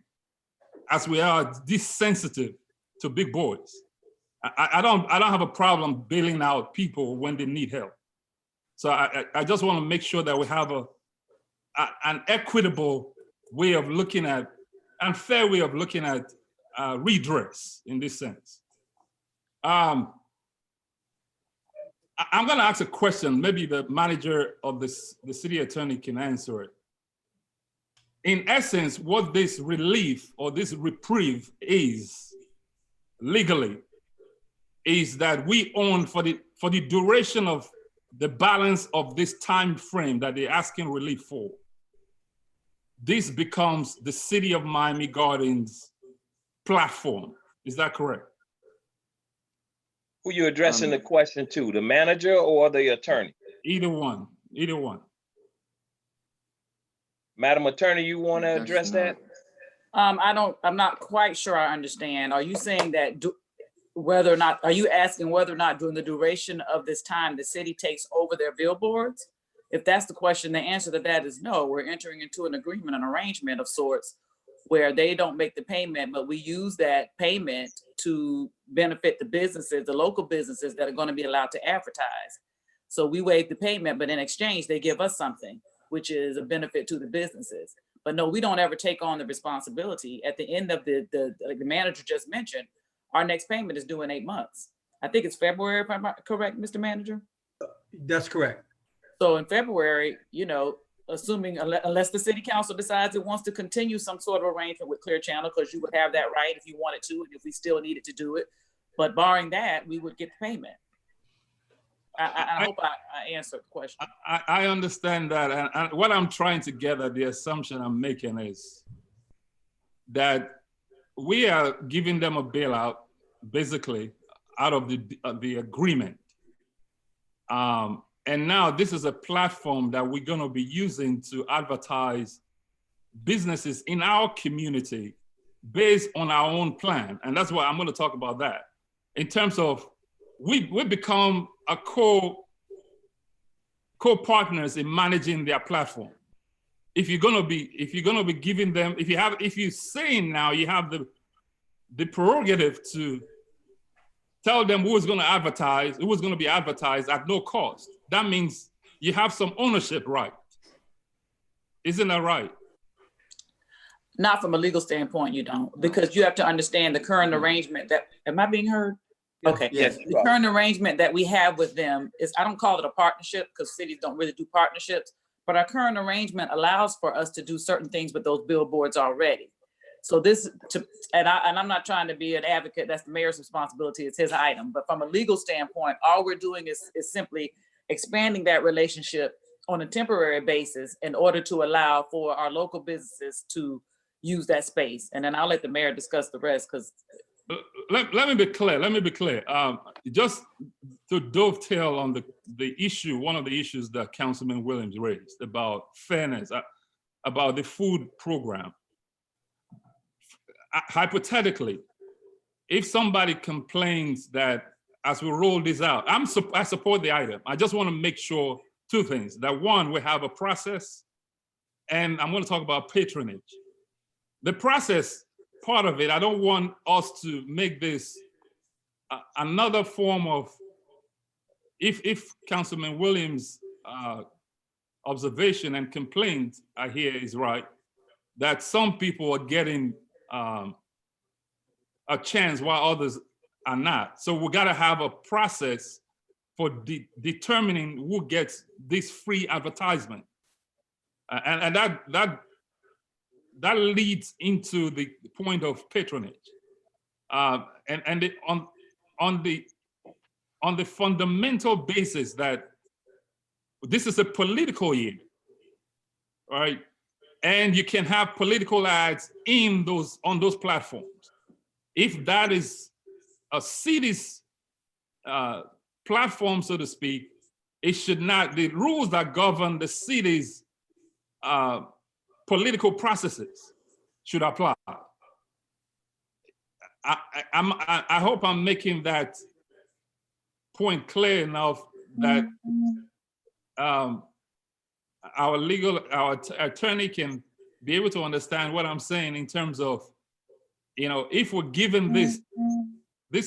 as we are this sensitive to big boys. I don't have a problem bailing out people when they need help. So I just want to make sure that we have an equitable way of looking at, and fair way of looking at redress in this sense. I'm going to ask a question. Maybe the manager of the city attorney can answer it. In essence, what this relief or this reprieve is legally is that we own for the duration of the balance of this time frame that they're asking relief for. This becomes the City of Miami Gardens platform. Is that correct? Who you addressing the question to, the manager or the attorney? Either one, either one. Madam Attorney, you want to address that? I'm not quite sure I understand. Are you saying that are you asking whether or not during the duration of this time, the city takes over their billboards? If that's the question, the answer to that is no. We're entering into an agreement, an arrangement of sorts where they don't make the payment, but we use that payment to benefit the businesses, the local businesses that are going to be allowed to advertise. So we waive the payment, but in exchange, they give us something, which is a benefit to the businesses. But no, we don't ever take on the responsibility. At the end of like the manager just mentioned, our next payment is due in 8 months. I think it's February, if I'm correct, Mr. Manager? That's correct. So in February, assuming unless the city council decides it wants to continue some sort of arrangement with Clear Channel, because you would have that right if you wanted to, and if we still needed to do it. But barring that, we would get the payment. I hope I answered the question. I understand that. And what I'm trying to get at, the assumption I'm making is that we are giving them a bailout, basically, out of the agreement. And now this is a platform that we're going to be using to advertise businesses in our community based on our own plan. And that's why I'm going to talk about that. In terms of, we become a co-partners in managing their platform. If you're going to be giving them, if you're saying now you have the prerogative to tell them who is going to be advertised at no cost, that means you have some ownership right. Isn't that right? Not from a legal standpoint, you don't, because you have to understand the current arrangement that, am I being heard? Okay. Yes. The current arrangement that we have with them is, I don't call it a partnership because cities don't really do partnerships, but our current arrangement allows for us to do certain things with those billboards already. So I'm not trying to be an advocate, that's the mayor's responsibility, it's his item. But from a legal standpoint, all we're doing is simply expanding that relationship on a temporary basis in order to allow for our local businesses to use that space. And then I'll let the mayor discuss the rest because let me be clear. Just to dovetail on the issue, one of the issues that Councilman Williams raised about fairness, about the food program. Hypothetically, if somebody complains that as we roll this out, I support the item. I just want to make sure two things. That one, we have a process, and I'm going to talk about patronage. The process part of it, I don't want us to make this another form of, if Councilman Williams' observation and complaint I hear is right, that some people are getting a chance while others are not. So we got to have a process for determining who gets this free advertisement, and that leads into the point of patronage, on the fundamental basis that this is a political year, right? And you can have political ads on those platforms. If that is a city's platform, so to speak, it should not, the rules that govern the city's political processes should apply. I hope I'm making that point clear enough that our attorney can be able to understand what I'm saying in terms of, if we're given this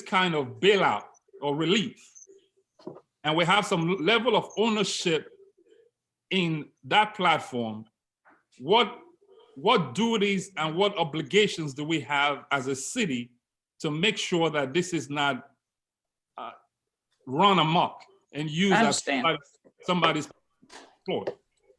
kind of bailout or relief, and we have some level of ownership in that platform, what duties and what obligations do we have as a city to make sure that this is not run amok and used as somebody's ploy?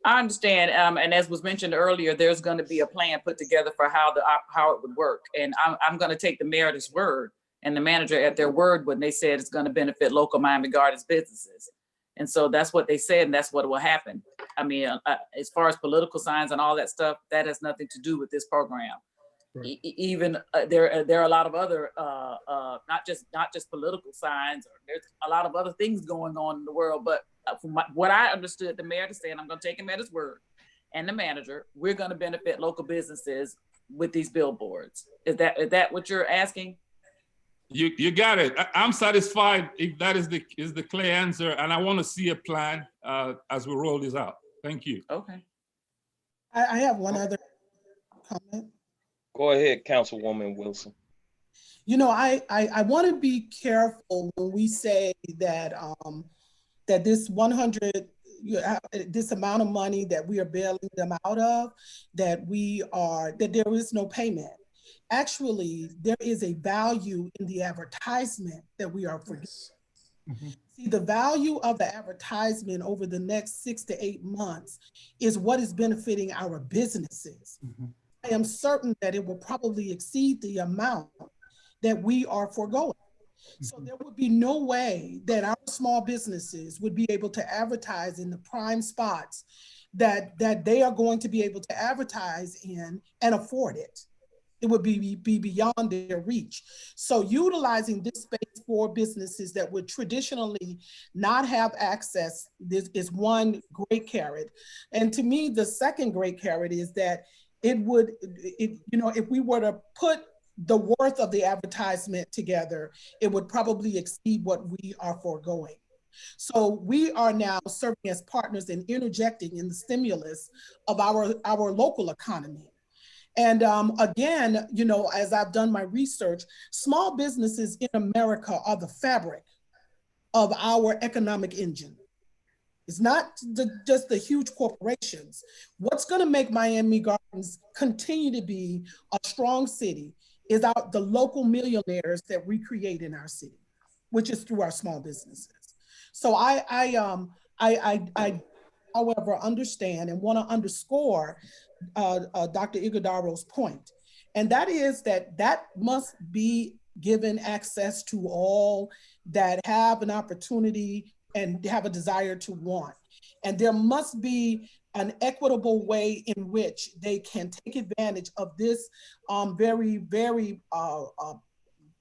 I understand, and as was mentioned earlier, there's going to be a plan put together for how it would work. And I'm going to take the mayor at his word and the manager at their word when they said it's going to benefit local Miami Gardens businesses. And so that's what they said, and that's what will happen. I mean, as far as political signs and all that stuff, that has nothing to do with this program. Right. Even there are a lot of other, not just political signs. There's a lot of other things going on in the world. But from what I understood the mayor to say, and I'm going to take him at his word, and the manager, we're going to benefit local businesses with these billboards. Is that what you're asking? You got it. I'm satisfied if that is the clear answer, and I want to see a plan as we roll this out. Thank you. Okay. I have one other comment. Go ahead, Councilwoman Wilson. I want to be careful when we say that that this this amount of money that we are bailing them out of, that there is no payment. Actually, there is a value in the advertisement that we are forgetting. Mm-hmm. See, the value of the advertisement over the next 6 to 8 months is what is benefiting our businesses. Mm-hmm. I am certain that it will probably exceed the amount that we are foregoing. Mm-hmm. So there would be no way that our small businesses would be able to advertise in the prime spots that they are going to be able to advertise in and afford it. It would be beyond their reach. So utilizing this space for businesses that would traditionally not have access, this is one great carrot. And to me, the second great carrot is that if we were to put the worth of the advertisement together, it would probably exceed what we are foregoing. So we are now serving as partners and interjecting in the stimulus of our local economy. And again, as I've done my research, small businesses in America are the fabric of our economic engine. It's not just the huge corporations. What's going to make Miami Gardens continue to be a strong city is the local millionaires that we create in our city. which is through our small businesses. So I however, understand and want to underscore Dr. Iguodaro's point, and that is that must be given access to all that have an opportunity and have a desire to want. And there must be an equitable way in which they can take advantage of this very, very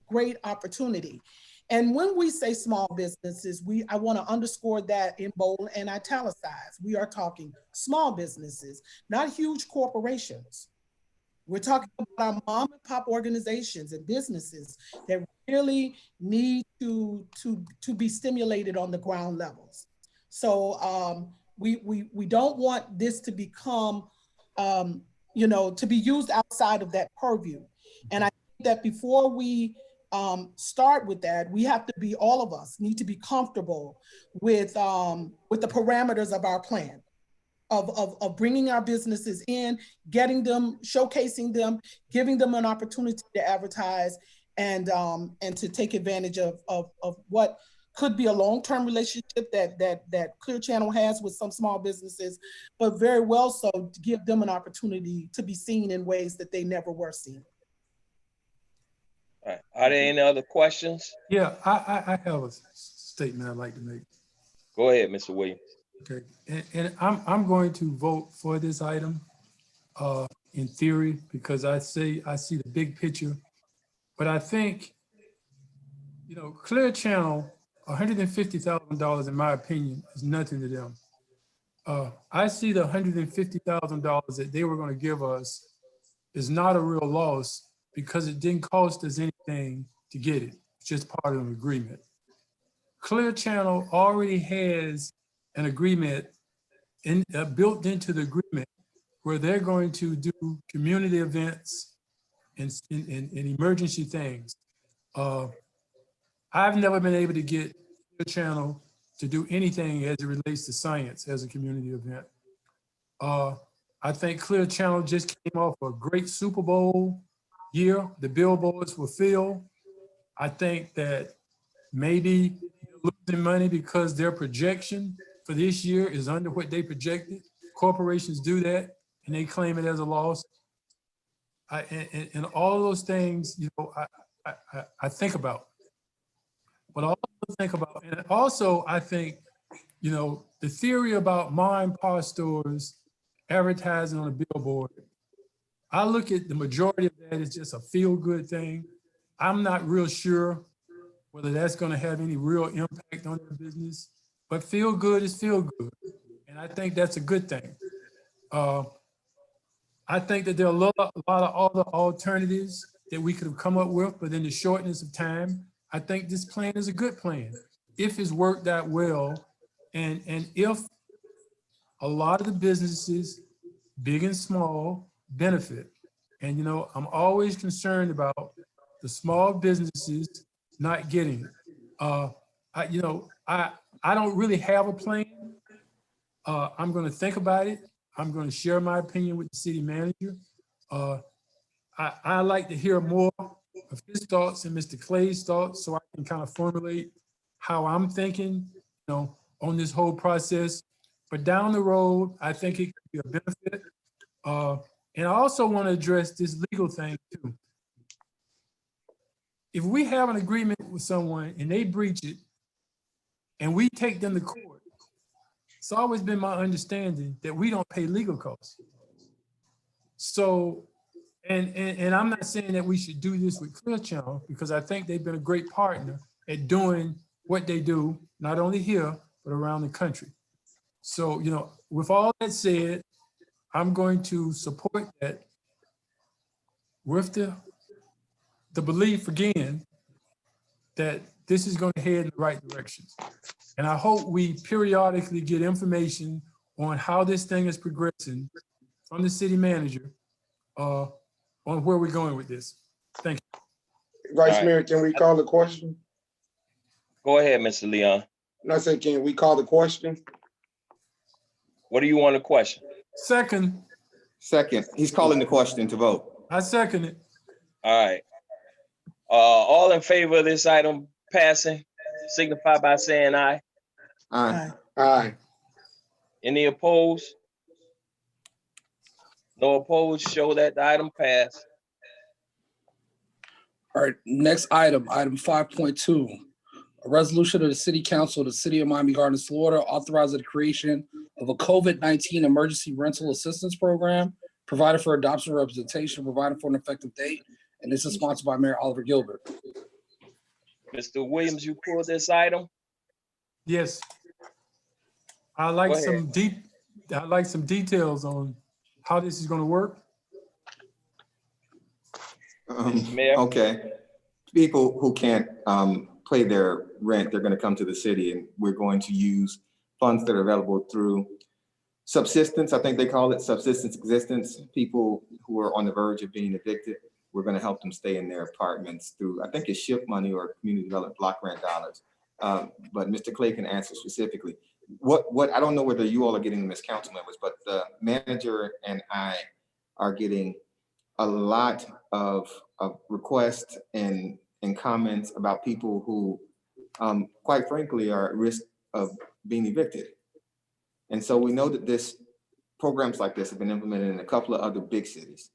great opportunity. And when we say small businesses, I want to underscore that in bold and italicized. We are talking small businesses, not huge corporations. We're talking about our mom and pop organizations and businesses that really need to be stimulated on the ground levels. So we don't want this to become, to be used outside of that purview. And I think that before we start with that, we have to be, all of us need to be comfortable with the parameters of our plan, of bringing our businesses in, getting them, showcasing them, giving them an opportunity to advertise, and to take advantage of what could be a long-term relationship that Clear Channel has with some small businesses, but very well so to give them an opportunity to be seen in ways that they never were seen. All right. Are there any other questions? Yeah, I have a statement I'd like to make. Go ahead, Mr. Williams. Okay, and I'm going to vote for this item in theory, because I see the big picture, but I think, Clear Channel, $150,000 in my opinion is nothing to them. I see the $150,000 that they were going to give us is not a real loss, because it didn't cost us anything to get it. It's just part of an agreement. Clear Channel already has an agreement built into the agreement where they're going to do community events and emergency things. I've never been able to get Clear Channel to do anything as it relates to science as a community event. I think Clear Channel just came off a great Super Bowl year. The billboards were filled. I think that maybe they're losing money because their projection for this year is under what they projected. Corporations do that and they claim it as a loss. And all of those things, I think about. But I also think about, and also I think, the theory about mom and pop stores advertising on a billboard, I look at the majority of that as just a feel-good thing. I'm not real sure whether that's going to have any real impact on their business, but feel good is feel good. And I think that's a good thing. I think that there are a lot of other alternatives that we could have come up with, but in the shortness of time, I think this plan is a good plan. If it's worked out well, and if a lot of the businesses, big and small, benefit. And I'm always concerned about the small businesses not getting it. I don't really have a plan. I'm going to think about it. I'm going to share my opinion with the city manager. I like to hear more of his thoughts and Mr. Clay's thoughts, so I can kind of formulate how I'm thinking, on this whole process. But down the road, I think it could be a benefit. And I also want to address this legal thing too. If we have an agreement with someone and they breach it and we take them to court, it's always been my understanding that we don't pay legal costs. So, and I'm not saying that we should do this with Clear Channel, because I think they've been a great partner at doing what they do, not only here, but around the country. So, with all that said, I'm going to support that with the belief, again, that this is going to head in the right direction. And I hope we periodically get information on how this thing is progressing from the city manager on where we're going with this. Thank you. Vice Mayor, can we call the question? Go ahead, Mr. Leon. No, I said, can we call the question? What do you want to question? Second. He's calling the question to vote. I second it. All right. All in favor of this item passing? signify by saying aye. Aye. Aye. Any opposed? No opposed, show that the item passed. All right, next item 5.2. A resolution of the City Council of the City of Miami Gardens, Florida, authorizing the creation of a COVID-19 emergency rental assistance program, provided for adoption representation, provided for an effective date, and this is sponsored by Mayor Oliver Gilbert. Mr. Williams, you pulled this item? Yes. I'd Go like ahead. some details on how this is going to work. Mayor? Okay. People who can't pay their rent, they're going to come to the city, and we're going to use funds that are available through subsistence. I think they call it subsistence existence. People who are on the verge of being evicted, we're going to help them stay in their apartments through, I think it's SHIP money or community development block grant dollars. But Mr. Clay can answer specifically. What I don't know whether you all are getting them as council members, but the manager and I are getting a lot of requests and comments about people who, quite frankly, are at risk of being evicted. And so we know that programs like this have been implemented in a couple of other big cities.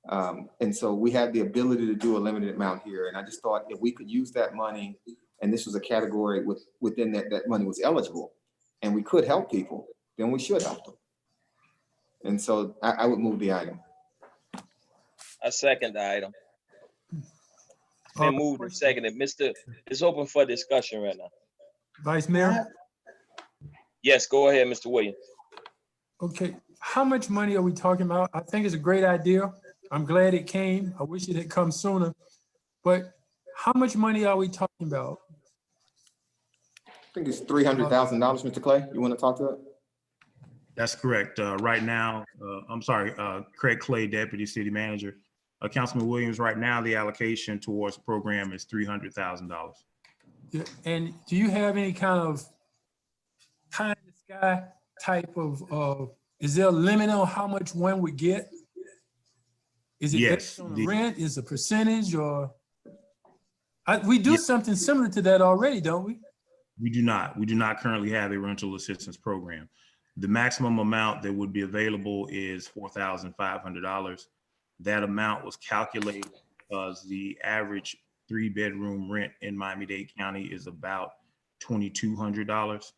And so we have the ability to do a limited amount here. And I just thought if we could use that money, and this was a category within that money was eligible, and we could help people, then we should help them. And so I would move the item. I second the item. Been moved and seconded. It's open for discussion right now. Vice Mayor? Yes, go ahead, Mr. Williams. Okay, how much money are we talking about? I think it's a great idea. I'm glad it came. I wish it had come sooner. But how much money are we talking about? I think it's $300,000, Mr. Clay. You want to talk to it? That's correct. Right now, Craig Clay, Deputy City Manager. Councilman Williams, right now, the allocation towards the program is $300,000. Yeah, and do you have any kind of pie in the sky type of, is there a limit on how much one would get? Is it based on the rent? Is a percentage or? We do something similar to that already, don't we? We do not. We do not currently have a rental assistance program. The maximum amount that would be available is $4,500. That amount was calculated because the average 3-bedroom rent in Miami-Dade County is about $2,200.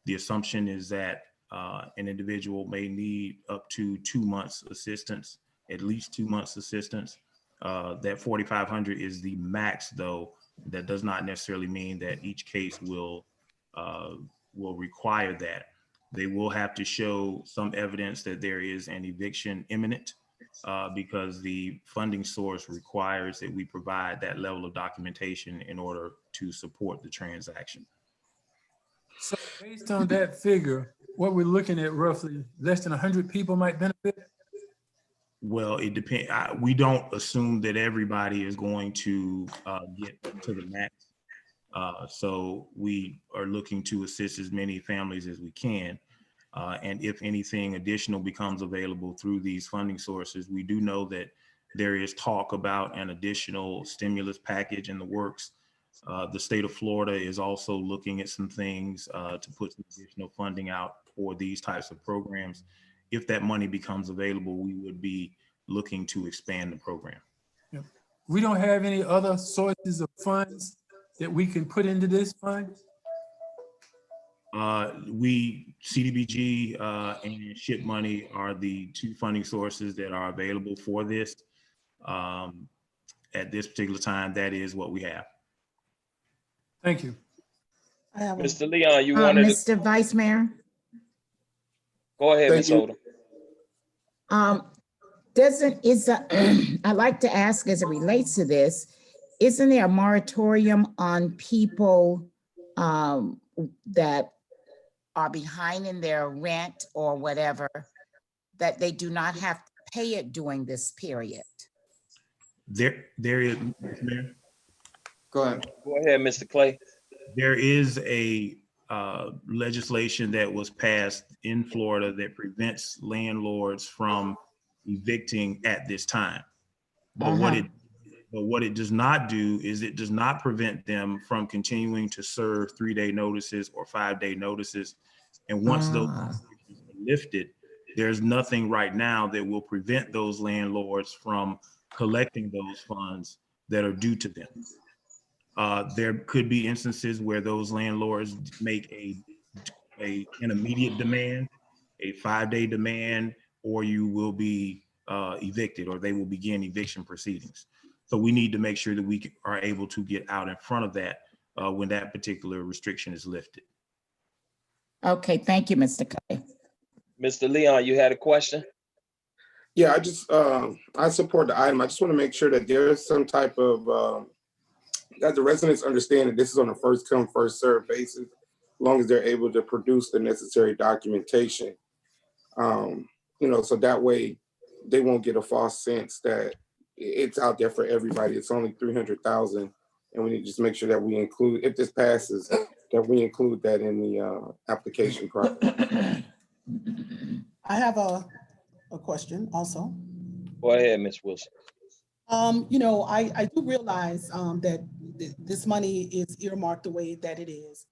The assumption is that an individual may need up to 2 months assistance, at least 2 months assistance. That $4,500 is the max, though. That does not necessarily mean that each case will require that. They will have to show some evidence that there is an eviction imminent because the funding source requires that we provide that level of documentation in order to support the transaction. So based on that figure, what we're looking at roughly less than 100 people might benefit? Well, it depends. We don't assume that everybody is going to get to the max. So we are looking to assist as many families as we can. And if anything additional becomes available through these funding sources, we do know that there is talk about an additional stimulus package in the works. The state of Florida is also looking at some things to put some additional funding out for these types of programs. If that money becomes available, we would be looking to expand the program. Yeah. We don't have any other sources of funds that we can put into this fund? CDBG and SHIP money are the two funding sources that are available for this. At this particular time, that is what we have. Thank you. Mr. Leon, you wanted Mr. Vice Mayor? Go ahead, Ms. Odom. I'd like to ask as it relates to this, isn't there a moratorium on people that are behind in their rent or whatever, that they do not have to pay it during this period? There is, Mayor. Go ahead. Go ahead, Mr. Clay. There is a legislation that was passed in Florida that prevents landlords from evicting at this time. But But what it does not do is it does not prevent them from continuing to serve 3-day notices or 5-day notices. And once those restrictions are lifted, there's nothing right now that will prevent those landlords from collecting those funds that are due to them. There could be instances where those landlords make an immediate demand, a 5-day demand, or you will be evicted, or they will begin eviction proceedings. So we need to make sure that we are able to get out in front of that when that particular restriction is lifted. Okay, thank you, Mr. Clay. Mr. Leon, you had a question? Yeah, I support the item. I just want to make sure that there is some type of, that the residents understand that this is on a first come, first served basis, as long as they're able to produce the necessary documentation. So that way they won't get a false sense that it's out there for everybody. It's only 300,000. And we need to just make sure that we include, if this passes, that we include that in the application process. I have a question also. Go ahead, Ms. Wilson. I do realize that this money is earmarked the way that it is,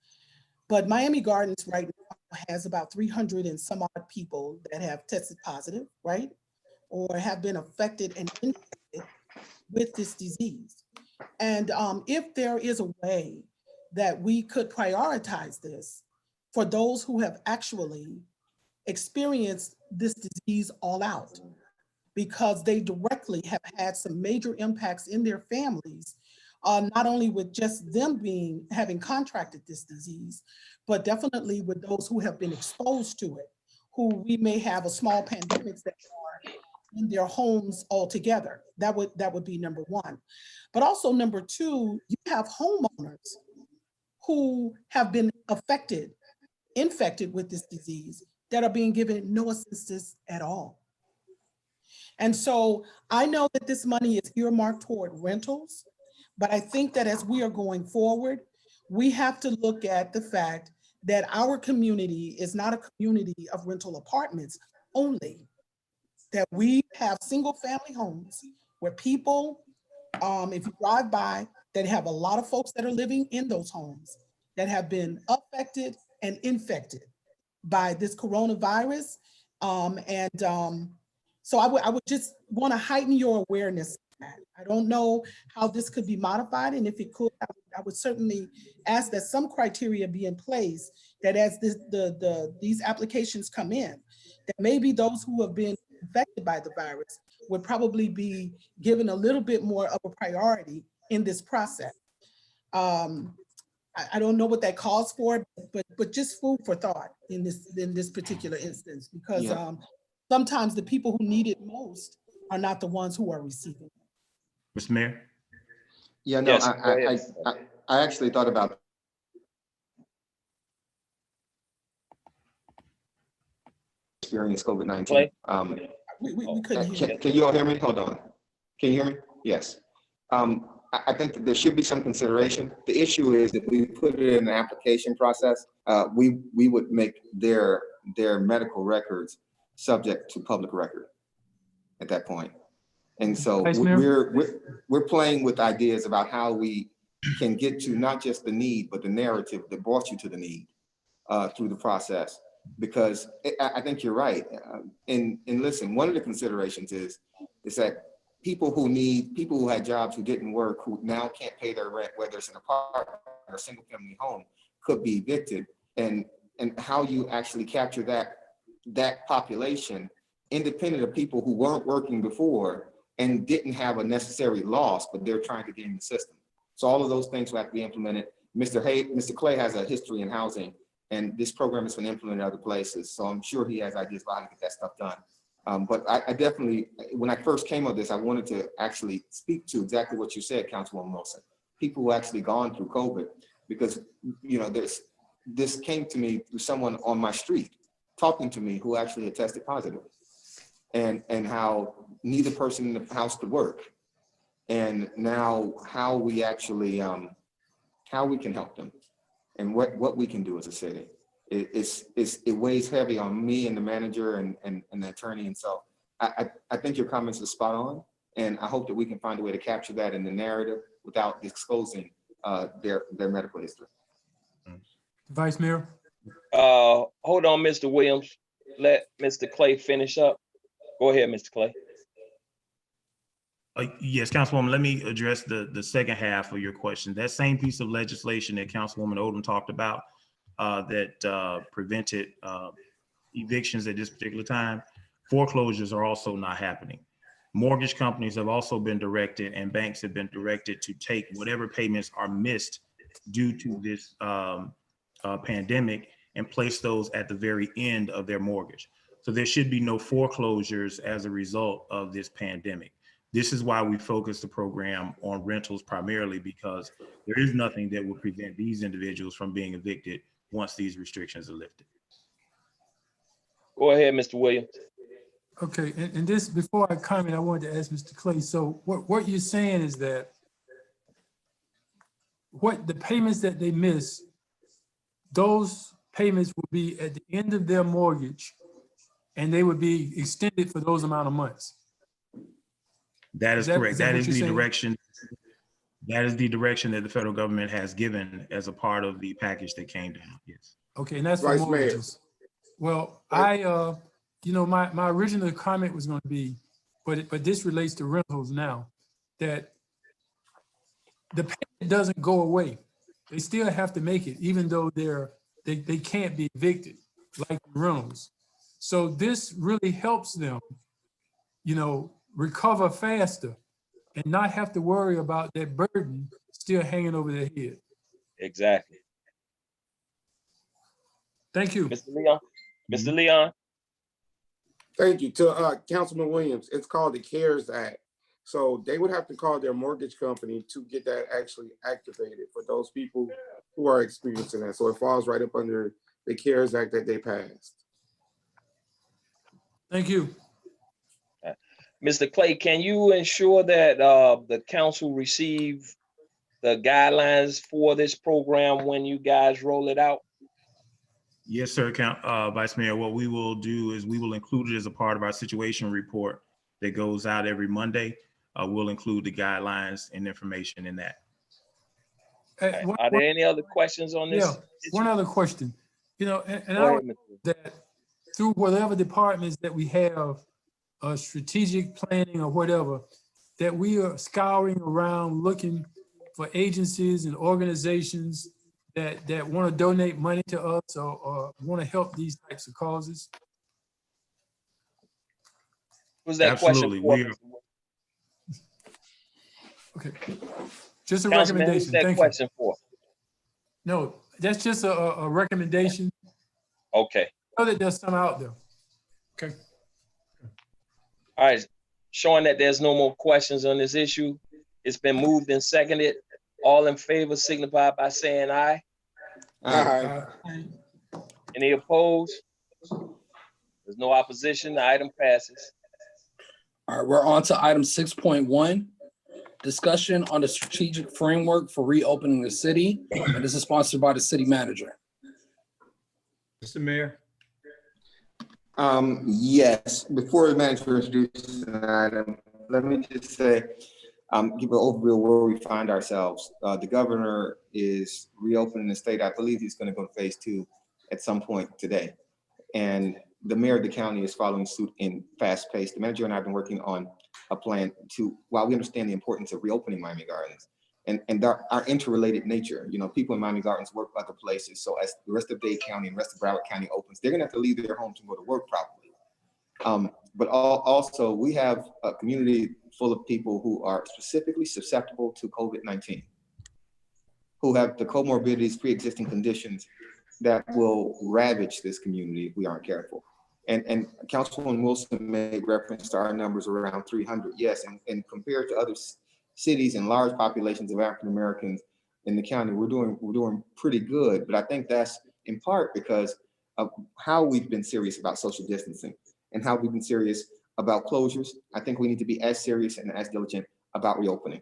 but Miami Gardens right now has about 300 and some odd people that have tested positive, right? Or have been affected and infected with this disease. And if there is a way that we could prioritize this for those who have actually experienced this disease all out, because they directly have had some major impacts in their families, not only with just them having contracted this disease, but definitely with those who have been exposed to it, who we may have a small pandemics that are in their homes altogether. That would be number one. But also number two, you have homeowners who have been infected with this disease that are being given no assistance at all. And so I know that this money is earmarked toward rentals, but I think that as we are going forward, we have to look at the fact that our community is not a community of rental apartments only, that we have single family homes where people, if you drive by, that have a lot of folks that are living in those homes that have been affected and infected by this coronavirus. So I would just want to heighten your awareness of that. I don't know how this could be modified, and if it could, I would certainly ask that some criteria be in place that as these applications come in, that maybe those who have been infected by the virus would probably be given a little bit more of a priority in this process. I don't know what that calls for, but just food for thought in this particular instance, because sometimes the people who need it most are not the ones who are receiving it. Mr. Mayor? Yeah, no, Yes, I actually thought about experience COVID-19. We couldn't hear you. Can you all hear me? Hold on. Can you hear me? Yes. I think that there should be some consideration. The issue is if we put it in an application process, we would make their medical records subject to public record at that point. And so we're playing with ideas about how we can get to not just the need, but the narrative that brought you to the need through the process. Because I think you're right. And listen, one of the considerations is that people who had jobs who didn't work, who now can't pay their rent, whether it's an apartment or a single family home, could be evicted. And how you actually capture that population, independent of people who weren't working before and didn't have a necessary loss, but they're trying to get in the system. So all of those things will have to be implemented. Mr. Clay has a history in housing, and this program has been implemented in other places. So I'm sure he has ideas about how to get that stuff done. But I definitely, when I first came on this, I wanted to actually speak to exactly what you said, Councilwoman Wilson. People who actually gone through COVID, because this came to me through someone on my street talking to me who actually had tested positive, and how neither person in the house could work, and now how we actually how we can help them, and what we can do as a city. It weighs heavy on me and the manager and the attorney. And so I think your comments are spot on. And I hope that we can find a way to capture that in the narrative without exposing their medical history. Vice Mayor? Hold on, Mr. Williams. Let Mr. Clay finish up. Go ahead, Mr. Clay. Yes, Councilwoman, let me address the second half of your question. That same piece of legislation that Councilwoman Odom talked about that prevented evictions at this particular time, foreclosures are also not happening. Mortgage companies have also been directed, and banks have been directed to take whatever payments are missed due to this pandemic and place those at the very end of their mortgage. So there should be no foreclosures as a result of this pandemic. This is why we focus the program on rentals primarily, because there is nothing that will prevent these individuals from being evicted once these restrictions are lifted. Go ahead, Mr. Williams. Okay, and this, before I comment, I wanted to ask Mr. Clay, so what you're saying is that what the payments that they miss, those payments will be at the end of their mortgage and they would be extended for those amount of months. That is correct. That is the saying? direction. That is the direction that the federal government has given as a part of the package that came down. Yes. Okay, and that's for Vice mortgages. Well, I, you know, my original comment was going to be, but this relates to rentals now, that the payment doesn't go away. They still have to make it, even though they can't be evicted like the rentals. So this really helps them, you know, recover faster and not have to worry about that burden still hanging over their head. Exactly. Thank you. Mr. Leon. Mr. Leon. Thank you. To Councilman Williams, it's called the CARES Act. So they would have to call their mortgage company to get that actually activated for those people who are experiencing that. So it falls right up under the CARES Act that they passed. Thank you. Mr. Clay, can you ensure that the council receive the guidelines for this program when you guys roll it out? Yes, sir, Vice Mayor. What we will do is we will include it as a part of our situation report that goes out every Monday. We'll include the guidelines and information in that. Are there any other questions on this? Yeah, one other question. You know, and Go I ahead, would Mr. that through whatever departments that we have, strategic planning or whatever, that we are scouring around looking for agencies and organizations that want to donate money to us or want to help these types of causes. Who's that Absolutely. question for? Okay, just a Councilman, recommendation. who's that Thank question you. for? No, that's just a recommendation. Okay. I know that there's some out there. Okay. All right. Showing that there's no more questions on this issue, it's been moved and seconded. All in favor signify by saying aye. Aye. Any opposed? There's no opposition. The item passes. All right, we're on to item 6.1, discussion on the strategic framework for reopening the city. And this is sponsored by the city manager. Mr. Mayor. Yes, before the manager introduces an item, let me just say, give an overview of where we find ourselves. The governor is reopening the state. I believe he's going to go to phase 2 at some point today. And the mayor of the county is following suit in fast pace. The manager and I have been working on a plan to, while we understand the importance of reopening Miami Gardens and our interrelated nature, you know, people in Miami Gardens work other places. So as the rest of Dade County and the rest of Broward County opens, they're gonna have to leave their homes and go to work properly. But also we have a community full of people who are specifically susceptible to COVID-19, who have the comorbidities, pre-existing conditions that will ravage this community if we aren't careful. And Councilwoman Wilson made reference to our numbers around 300. Yes, and compared to other cities and large populations of African Americans in the county, we're doing pretty good. But I think that's in part because of how we've been serious about social distancing and how we've been serious about closures. I think we need to be as serious and as diligent about reopening.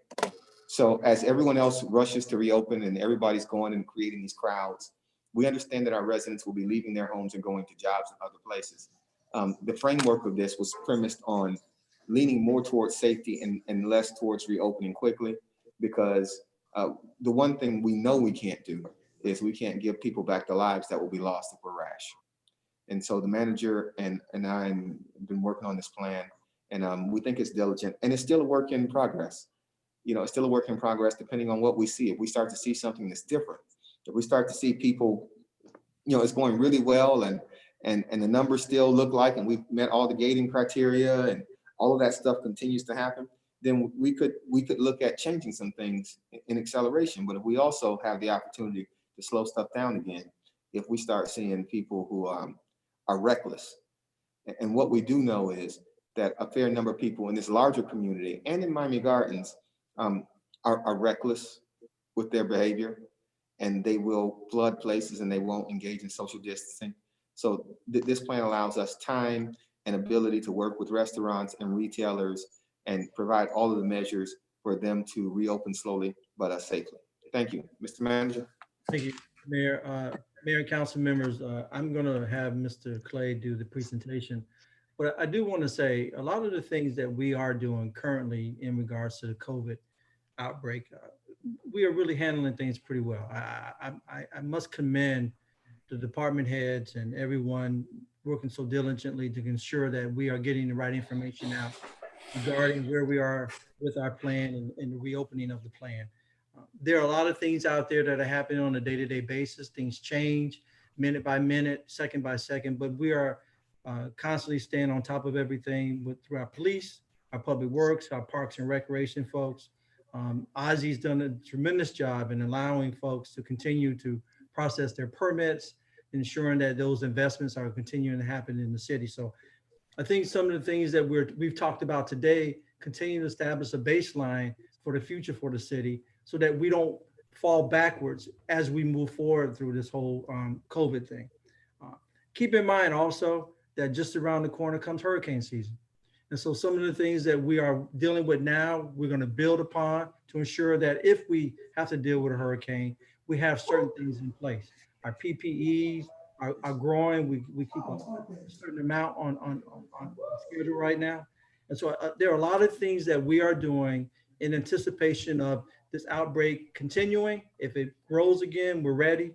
So as everyone else rushes to reopen and everybody's going and creating these crowds, we understand that our residents will be leaving their homes and going to jobs in other places. The framework of this was premised on leaning more towards safety and less towards reopening quickly, because the one thing we know we can't do is we can't give people back the lives that will be lost if we're rash. And so the manager and I have been working on this plan, and we think it's diligent, and it's still a work in progress. You know, it's still a work in progress depending on what we see. If we start to see something that's different, if we start to see people, you know, it's going really well and the numbers still look like, and we've met all the gating criteria and all of that stuff continues to happen, then we could look at changing some things in acceleration. But if we also have the opportunity to slow stuff down again, if we start seeing people who are reckless. And what we do know is that a fair number of people in this larger community and in Miami Gardens are reckless with their behavior, and they will flood places and they won't engage in social distancing. So this plan allows us time and ability to work with restaurants and retailers and provide all of the measures for them to reopen slowly but safely. Thank you, Mr. Manager. Thank you, Mayor. Mayor and council members, I'm going to have Mr. Clay do the presentation. But I do want to say a lot of the things that we are doing currently in regards to the COVID outbreak, we are really handling things pretty well. I must commend the department heads and everyone working so diligently to ensure that we are getting the right information out regarding where we are with our plan and the reopening of the plan. There are a lot of things out there that are happening on a day-to-day basis. Things change minute by minute, second by second, but we are constantly staying on top of everything through our police, our public works, our parks and recreation folks. Ozzy's done a tremendous job in allowing folks to continue to process their permits, ensuring that those investments are continuing to happen in the city. So I think some of the things that we've talked about today continue to establish a baseline for the future for the city so that we don't fall backwards as we move forward through this whole COVID thing. Keep in mind also that just around the corner comes hurricane season. And so some of the things that we are dealing with now, we're going to build upon to ensure that if we have to deal with a hurricane, we have certain things in place. Our PPEs are growing. We keep a certain amount on schedule right now. And so there are a lot of things that we are doing in anticipation of this outbreak continuing. If it grows again, we're ready.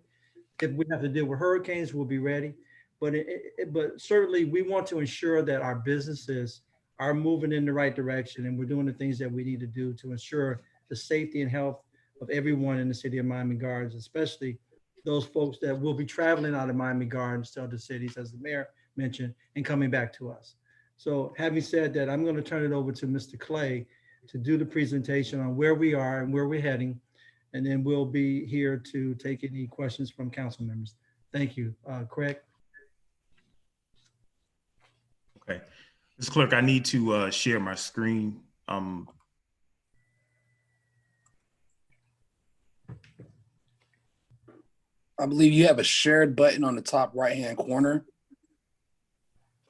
If we have to deal with hurricanes, we'll be ready. But certainly we want to ensure that our businesses are moving in the right direction, and we're doing the things that we need to do to ensure the safety and health of everyone in the city of Miami Gardens, especially those folks that will be traveling out of Miami Gardens to other cities, as the mayor mentioned, and coming back to us. So having said that, I'm going to turn it over to Mr. Clay to do the presentation on where we are and where we're heading, and then we'll be here to take any questions from council members. Thank you. Craig? Okay. Ms. Clerk, I need to share my screen. I believe you have a shared button on the top right-hand corner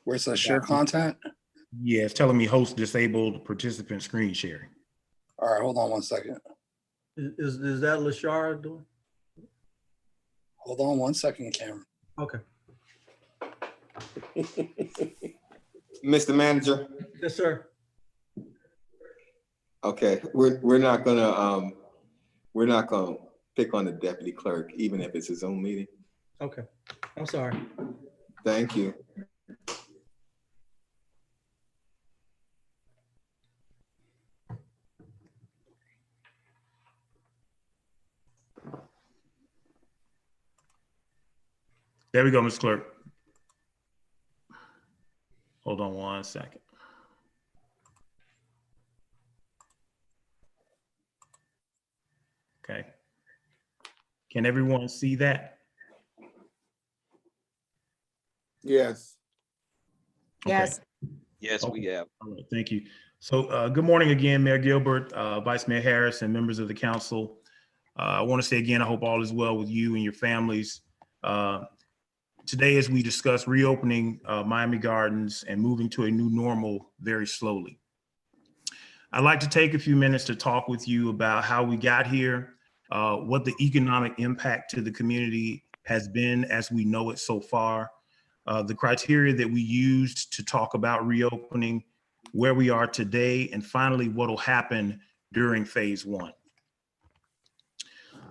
where it says share content. Yeah, it's telling me host disabled participant screen sharing. All right, hold on one second. Is that Lashara doing? Hold on one second, Cameron. Okay. Mr. Manager. Yes, sir. Okay, we're not gonna pick on the deputy clerk, even if it's a Zoom meeting. Okay, I'm sorry. Thank you. There we go, Ms. Clerk. Hold on one second. Okay. Can everyone see that? Yes. Okay. Yes. Yes, we have. All right, thank you. So good morning again, Mayor Gilbert, Vice Mayor Harris, and members of the council. I want to say again, I hope all is well with you and your families. Today, as we discuss reopening Miami Gardens and moving to a new normal very slowly. I'd like to take a few minutes to talk with you about how we got here, what the economic impact to the community has been as we know it so far, the criteria that we used to talk about reopening, where we are today, and finally, what will happen during phase one.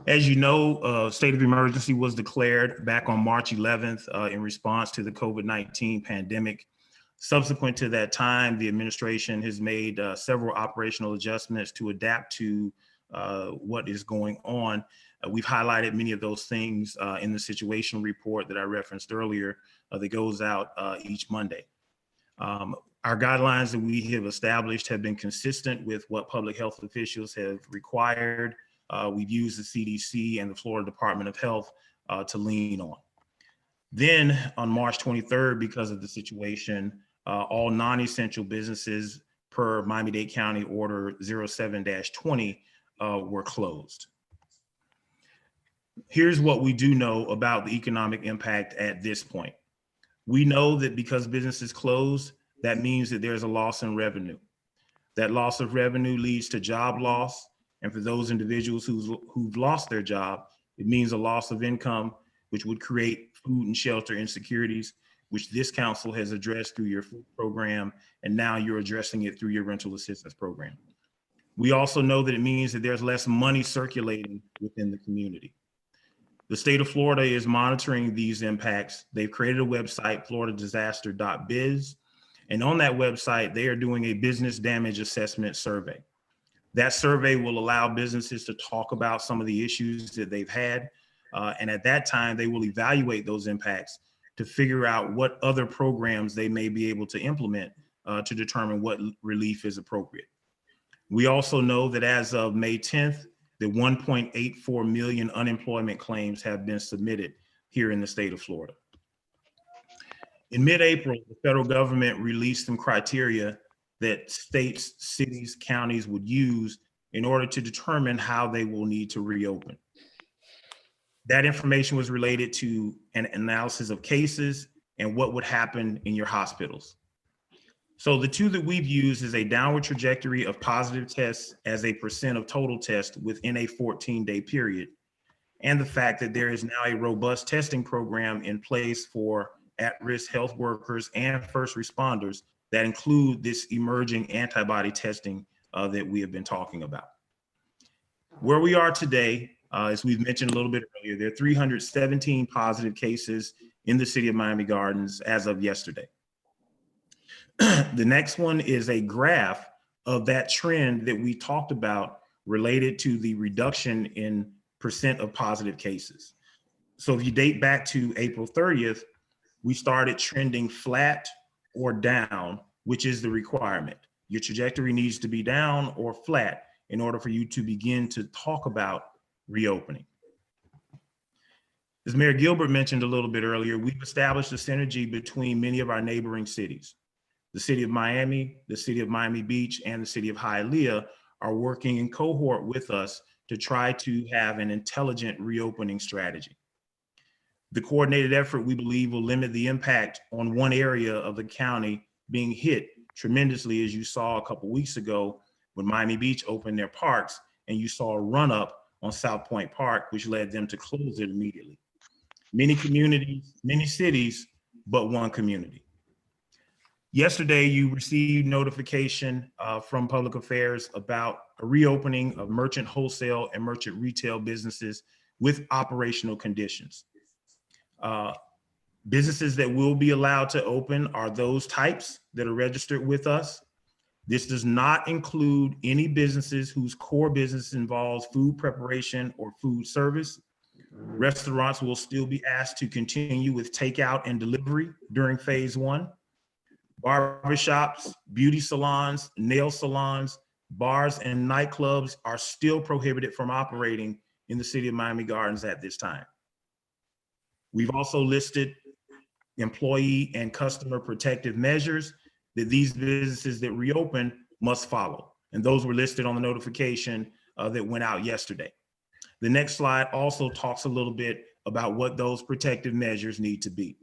As you know, state of emergency was declared back on March 11th in response to the COVID-19 pandemic. Subsequent to that time, the administration has made several operational adjustments to adapt to what is going on. We've highlighted many of those things in the situation report that I referenced earlier that goes out each Monday. Our guidelines that we have established have been consistent with what public health officials have required. We've used the CDC and the Florida Department of Health to lean on. Then on March 23rd, because of the situation, all non-essential businesses per Miami-Dade County Order 07-20 were closed. Here's what we do know about the economic impact at this point. We know that because business is closed, that means that there's a loss in revenue. That loss of revenue leads to job loss. And for those individuals who've lost their job, it means a loss of income, which would create food and shelter insecurities, which this council has addressed through your food program, and now you're addressing it through your rental assistance program. We also know that it means that there's less money circulating within the community. The state of Florida is monitoring these impacts. They've created a website, floridadisaster.biz, and on that website, they are doing a business damage assessment survey. That survey will allow businesses to talk about some of the issues that they've had. And at that time, they will evaluate those impacts to figure out what other programs they may be able to implement to determine what relief is appropriate. We also know that as of May 10th, the 1.84 million unemployment claims have been submitted here in the state of Florida. In mid-April, the federal government released some criteria that states, cities, counties would use in order to determine how they will need to reopen. That information was related to an analysis of cases and what would happen in your hospitals. So the two that we've used is a downward trajectory of positive tests as a % of total tests within a 14-day period, and the fact that there is now a robust testing program in place for at-risk health workers and first responders that include this emerging antibody testing that we have been talking about. Where we are today, as we've mentioned a little bit earlier, there are 317 positive cases in the city of Miami Gardens as of yesterday. The next one is a graph of that trend that we talked about related to the reduction in % of positive cases. So if you date back to April 30th, we started trending flat or down, which is the requirement. Your trajectory needs to be down or flat in order for you to begin to talk about reopening. As Mayor Gilbert mentioned a little bit earlier, we've established a synergy between many of our neighboring cities. The city of Miami, the city of Miami Beach, and the city of Hialeah are working in cohort with us to try to have an intelligent reopening strategy. The coordinated effort, we believe, will limit the impact on one area of the county being hit tremendously, as you saw a couple weeks ago when Miami Beach opened their parks and you saw a run up on South Point Park, which led them to close it immediately. Many communities, many cities, but one community. Yesterday, you received notification from Public Affairs about a reopening of merchant wholesale and merchant retail businesses with operational conditions. Businesses that will be allowed to open are those types that are registered with us. This does not include any businesses whose core business involves food preparation or food service. Restaurants will still be asked to continue with takeout and delivery during phase one. Barbershops, beauty salons, nail salons, bars, and nightclubs are still prohibited from operating in the city of Miami Gardens at this time. We've also listed employee and customer protective measures that these businesses that reopen must follow. And those were listed on the notification that went out yesterday. The next slide also talks a little bit about what those protective measures need to be.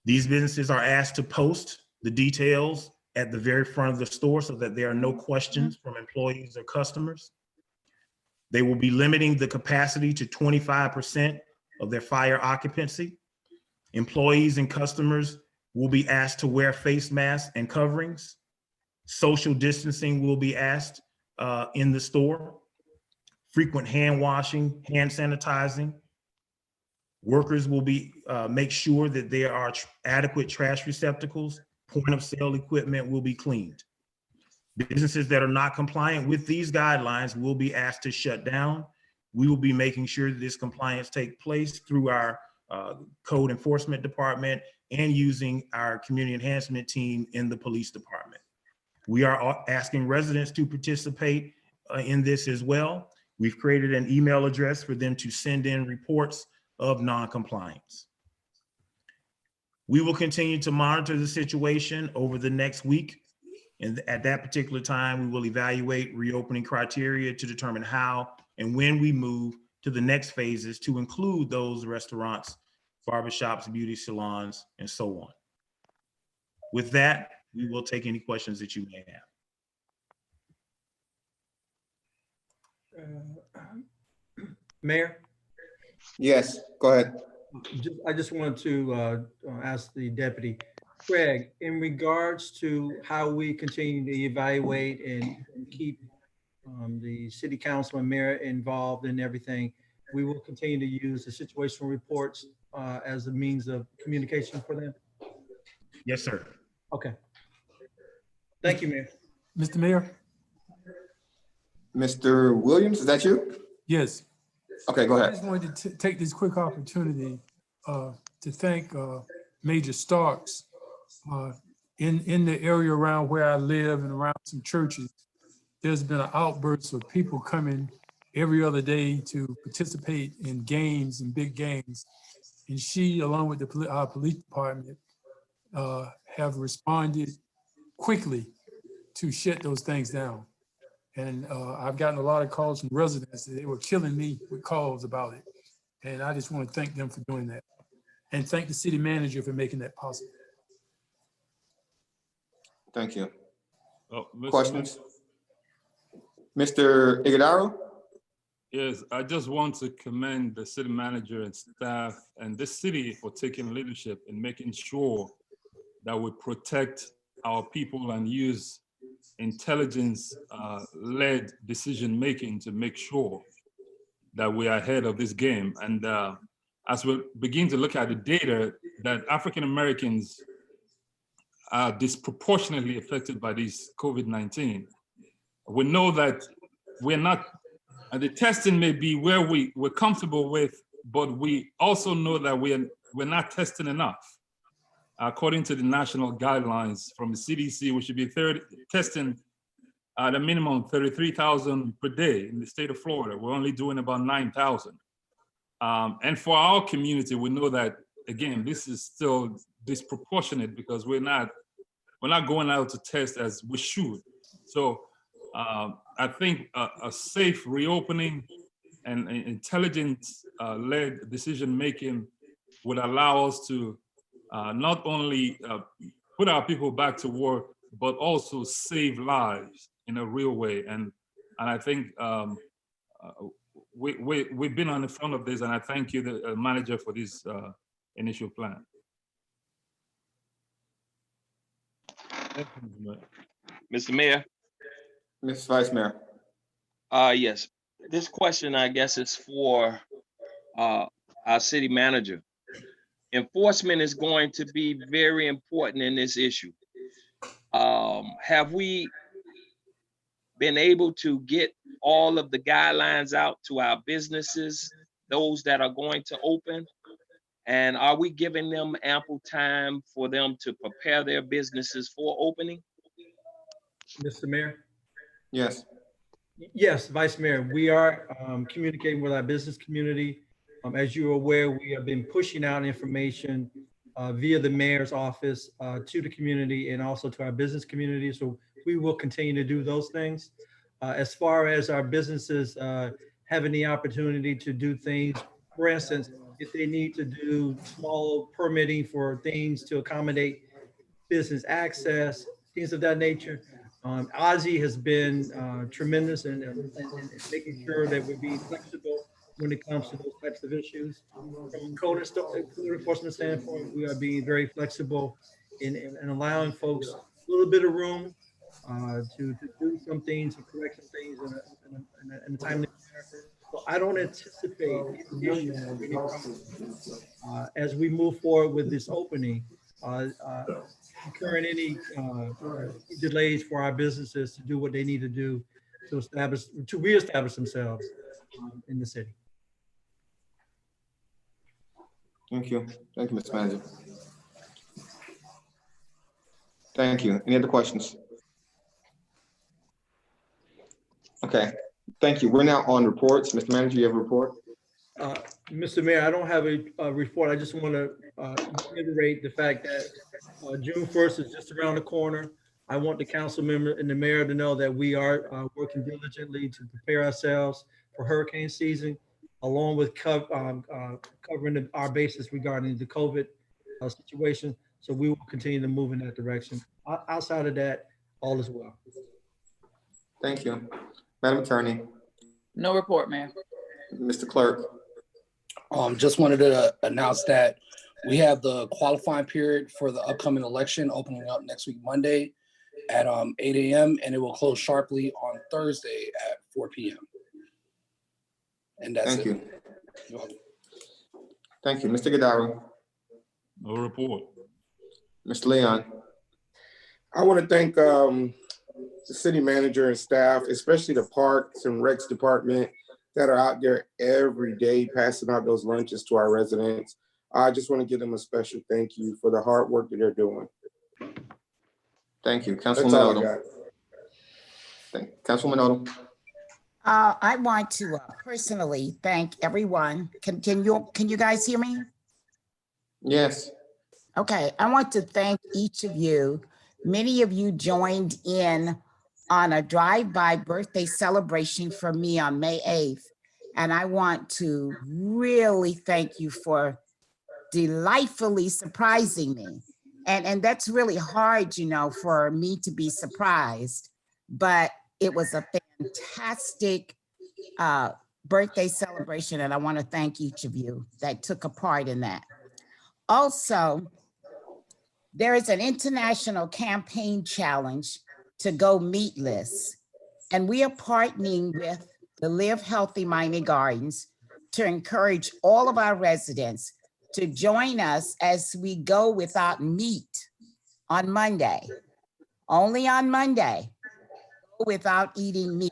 These businesses are asked to post the details at the very front of the store so that there are no questions from employees or customers. They will be limiting the capacity to 25% of their fire occupancy. Employees and customers will be asked to wear face masks and coverings. Social distancing will be asked in the store. Frequent hand washing, hand sanitizing. Workers will be make sure that there are adequate trash receptacles. Point of sale equipment will be cleaned. Businesses that are not compliant with these guidelines will be asked to shut down. We will be making sure that this compliance takes place through our code enforcement department and using our community enhancement team in the police department. We are asking residents to participate in this as well. We've created an email address for them to send in reports of non-compliance. We will continue to monitor the situation over the next week. And at that particular time, we will evaluate reopening criteria to determine how and when we move to the next phases to include those restaurants, barbershops, beauty salons, and so on. With that, we will take any questions that you may have. Mayor? Yes, go ahead. I just wanted to ask the deputy, Craig, in regards to how we continue to evaluate and keep the city council and mayor involved in everything, we will continue to use the situational reports as a means of communication for them? Yes, sir. Okay. Thank you, Mayor. Mr. Mayor? Mr. Williams, is that you? Yes. Okay, go I ahead. just wanted to take this quick opportunity to thank Major Starks in the area around where I live and around some churches. There's been an outburst of people coming every other day to participate in games and big games. And she, along with our police department, have responded quickly to shut those things down. And I've gotten a lot of calls from residents that they were killing me with calls about it. And I just want to thank them for doing that. And thank the city manager for making that possible. Thank you. Oh, Mr. Questions? Mr. Iguodaro? Yes, I just want to commend the city manager and staff and this city for taking leadership in making sure that we protect our people and use intelligence-led decision-making to make sure that we are ahead of this game. And as we begin to look at the data, that African-Americans are disproportionately affected by this COVID-19. We know that we're not, and the testing may be where we're comfortable with, but we also know that we're not testing enough. According to the national guidelines from the CDC, we should be testing at a minimum 33,000 per day in the state of Florida. We're only doing about 9,000. And for our community, we know that, again, this is still disproportionate because we're not going out to test as we should. So I think a safe reopening and intelligence-led decision-making would allow us to not only put our people back to work, but also save lives in a real way. And I think we've been on the front of this, and I thank you, the manager, for this initial plan. Mr. Mayor? Ms. Vice Mayor? Yes, this question, I guess, is for our city manager. Enforcement is going to be very important in this issue. Have we been able to get all of the guidelines out to our businesses, those that are going to open? And are we giving them ample time for them to prepare their businesses for opening? Mr. Mayor? Yes. Yes, Vice Mayor, we are communicating with our business community. As you're aware, we have been pushing out information via the mayor's office to the community and also to our business community. So we will continue to do those things. As far as our businesses having the opportunity to do things, for instance, if they need to do small permitting for things to accommodate business access, things of that nature, Ozzy has been tremendous in making sure that we're being flexible when it comes to those types of issues. From a code enforcement standpoint, we are being very flexible in allowing folks a little bit of room to do some things, to correct some things in a timely manner. So I don't anticipate issues or any problems as we move forward with this opening, incurring any delays for our businesses to do what they need to do to reestablish themselves in the city. Thank you. Thank you, Mr. Manager. Thank you. Any other questions? Okay, thank you. We're now on reports. Mr. Manager, you have a report? Mr. Mayor, I don't have a report. I just want to reiterate the fact that June 1st is just around the corner. I want the council member and the mayor to know that we are working diligently to prepare ourselves for hurricane season, along with covering our bases regarding the COVID situation. So we will continue to move in that direction. Outside of that, all is well. Thank you. Madam Attorney. No report, ma'am. Mr. Clerk. Just wanted to announce that we have the qualifying period for the upcoming election opening up next week, Monday at 8 a.m. and it will close sharply on Thursday at 4 p.m. And that's Thank it. you. You're welcome. Thank you. Mr. Gadara. No report. Mr. Leon. I want to thank the city manager and staff, especially the Parks and Recs department that are out there every day passing out those lunches to our residents. I just want to give them a special thank you for the hard work that they're doing. Thank you. That's Councilwoman all I Odom. got. Councilwoman Odom. I want to personally thank everyone. Can you guys hear me? Yes. Okay, I want to thank each of you. Many of you joined in on a drive-by birthday celebration for me on May 8th. And I want to really thank you for delightfully surprising me. And that's really hard, you know, for me to be surprised, but it was a fantastic birthday celebration. And I want to thank each of you that took a part in that. Also, there is an international campaign challenge to go meatless. And we are partnering with the Live Healthy Miami Gardens to encourage all of our residents to join us as we go without meat on Monday. Only on Monday, go without eating meat.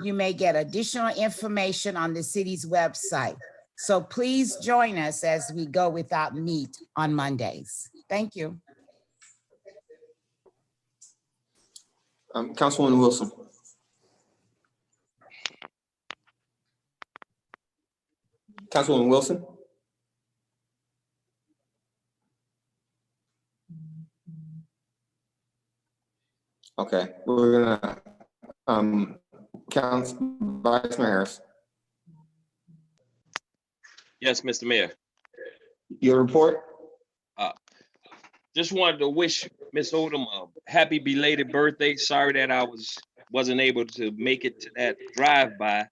You may get additional information on the city's website. So please join us as we go without meat on Mondays. Thank you. Councilwoman Wilson. Councilwoman Wilson. Okay, we're gonna Vice Mayor Harris. Yes, Mr. Mayor. Your report? Just wanted to wish Ms. Odom a happy belated birthday. Sorry that I wasn't able to make it to that drive-by,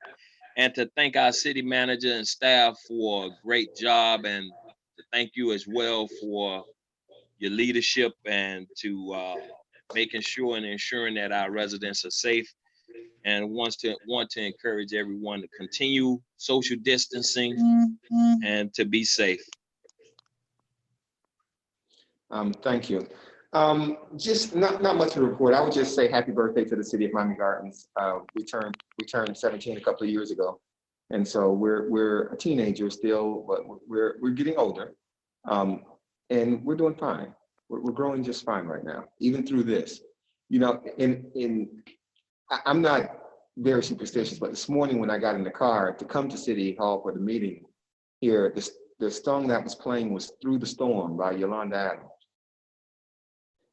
and to thank our city manager and staff for a great job, and to thank you as well for your leadership and to making sure and ensuring that our residents are safe, and want to encourage everyone to continue social distancing and to be safe. Thank you. Just not much of a report. I would just say happy birthday to the city of Miami Gardens. We turned 17 a couple of years ago, and so we're a teenager still, but we're getting older, and we're doing fine. We're growing just fine right now, even through this. You know, I'm not very superstitious, but this morning when I got in the car to come to City Hall for the meeting here, the song that was playing was "Through the Storm" by Yolanda Adams.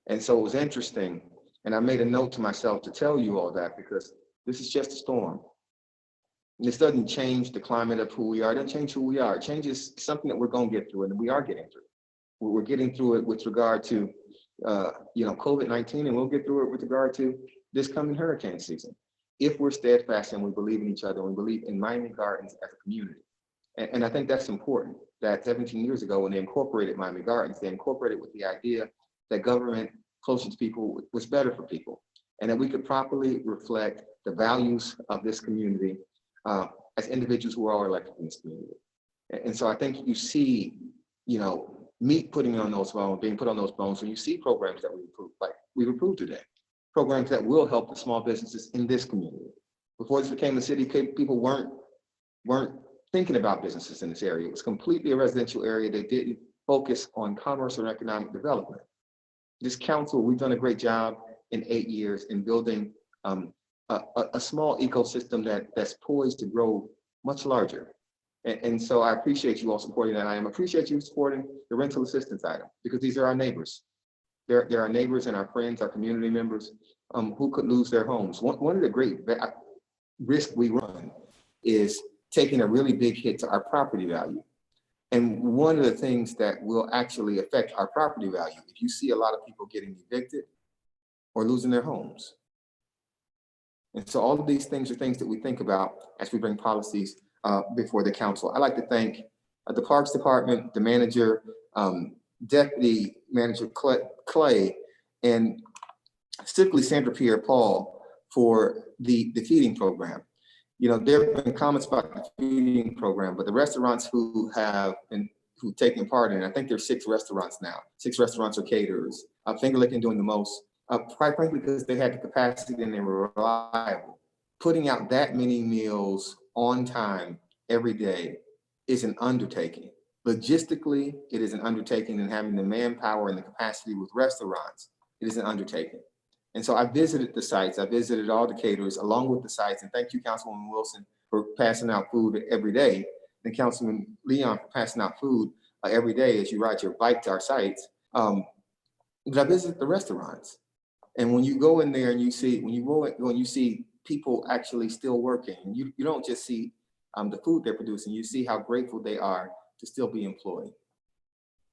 And so it was interesting. And I made a note to myself to tell you all that, because this is just a storm. And this doesn't change the climate of who we are. It doesn't change who we are. It changes something that we're going to get through, and we are getting through. We're getting through it with regard to, COVID-19, and we'll get through it with regard to this coming hurricane season. If we're steadfast and we believe in each other, and we believe in Miami Gardens as a community. And I think that's important, that 17 years ago when they incorporated Miami Gardens, they incorporated with the idea that government closer to people was better for people. and that we could properly reflect the values of this community as individuals who are elected in this community. And so I think you see, meat putting on those bones, being put on those bones, when you see programs that we approve, like we've approved today, programs that will help the small businesses in this community. Before this became the city, people weren't thinking about businesses in this area. It was completely a residential area. They didn't focus on commerce or economic development. This council, we've done a great job in 8 years in building a small ecosystem that's poised to grow much larger. And so I appreciate you all supporting that item. I appreciate you supporting the rental assistance item, because these are our neighbors. They're our neighbors and our friends, our community members who could lose their homes. One of the great risks we run is taking a really big hit to our property value. And one of the things that will actually affect our property value, if you see a lot of people getting evicted or losing their homes. And so all of these things are things that we think about as we bring policies before the council. I'd like to thank the Parks Department, the manager, Deputy Manager Clay, and specifically Sandra Pierre-Paul for the feeding program. There have been comments about the feeding program, but the restaurants who've taken part in it, I think there's 6 restaurants now. 6 restaurants are caterers. Finger Licking doing the most, quite frankly, because they had the capacity and they were reliable. Putting out that many meals on time every day is an undertaking. Logistically, it is an undertaking, and having the manpower and the capacity with restaurants, it is an undertaking. And so I visited the sites. I visited all the caterers along with the sites. And thank you, Councilwoman Wilson, for passing out food every day. And Councilman Leon for passing out food every day as you ride your bike to our sites. But I visited the restaurants. And when you go in there and you see, when you see people actually still working, you don't just see the food they're producing, you see how grateful they are to still be employed.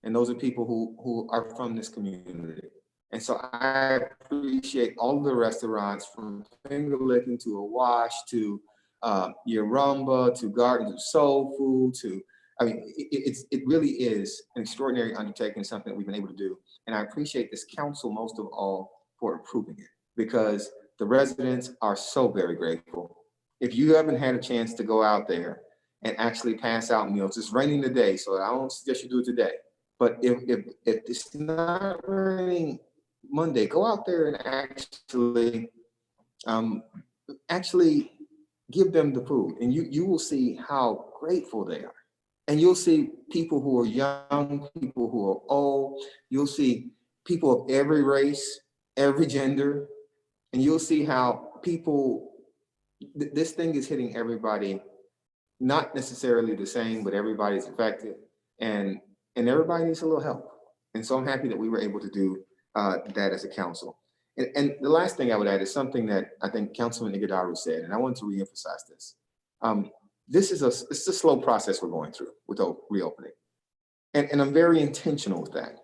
And those are people who are from this community. And so I appreciate all of the restaurants, from Finger Licking to Awash to Yerumba to Gardens of Soul Food to, it really is an extraordinary undertaking, something that we've been able to do. And I appreciate this council most of all for approving it, because the residents are so very grateful. If you haven't had a chance to go out there and actually pass out meals, it's raining today, so I don't suggest you do it today. But if it's not raining Monday, go out there and actually give them the food, and you will see how grateful they are. And you'll see people who are young, people who are old, you'll see people of every race, every gender, and you'll see how people, this thing is hitting everybody, not necessarily the same, but everybody's affected, and everybody needs a little help. And so I'm happy that we were able to do that as a council. And the last thing I would add is something that I think Councilman Ighodaro said, and I want to reemphasize this. This is a slow process we're going through with the reopening. And I'm very intentional with that.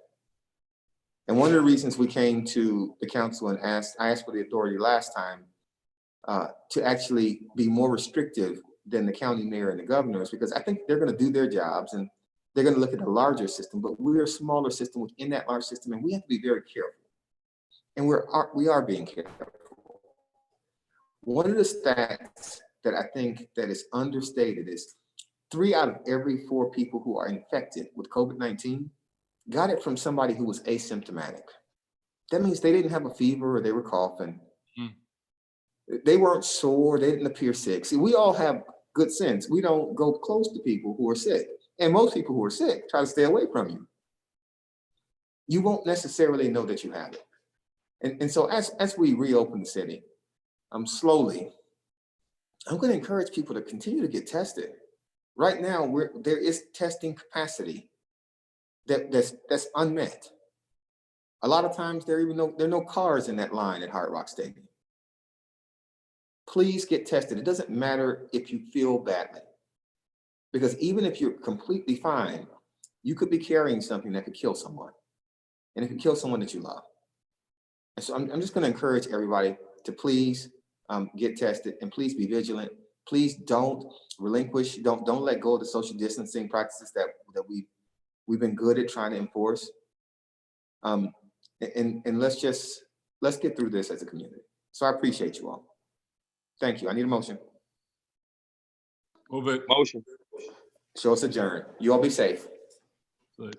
And one of the reasons we came to the council and I asked for the authority last time to actually be more restrictive than the county mayor and the governors, because I think they're going to do their jobs and they're going to look at a larger system, but we're a smaller system within that large system, and we have to be very careful. And we are being careful. One of the stats that I think that is understated is 3 out of every 4 people who are infected with COVID-19 got it from somebody who was asymptomatic. That means they didn't have a fever or they were coughing. They weren't sore, they didn't appear sick. See, we all have good sense. We don't go close to people who are sick. And most people who are sick try to stay away from you. You won't necessarily know that you have it. And so as we reopen the city, slowly, I'm going to encourage people to continue to get tested. Right now, there is testing capacity that's unmet. A lot of times there are no cars in that line at Hard Rock Stadium. Please get tested. It doesn't matter if you feel badly, because even if you're completely fine, you could be carrying something that could kill someone, and it could kill someone that you love. And so I'm just going to encourage everybody to please get tested, and please be vigilant. Please don't relinquish, don't let go of the social distancing practices that we've been good at trying to enforce. And let's get through this as a community. So I appreciate you all. Thank you. I need a motion. Move it. Motion. Show us adjourned. You all be safe. Good.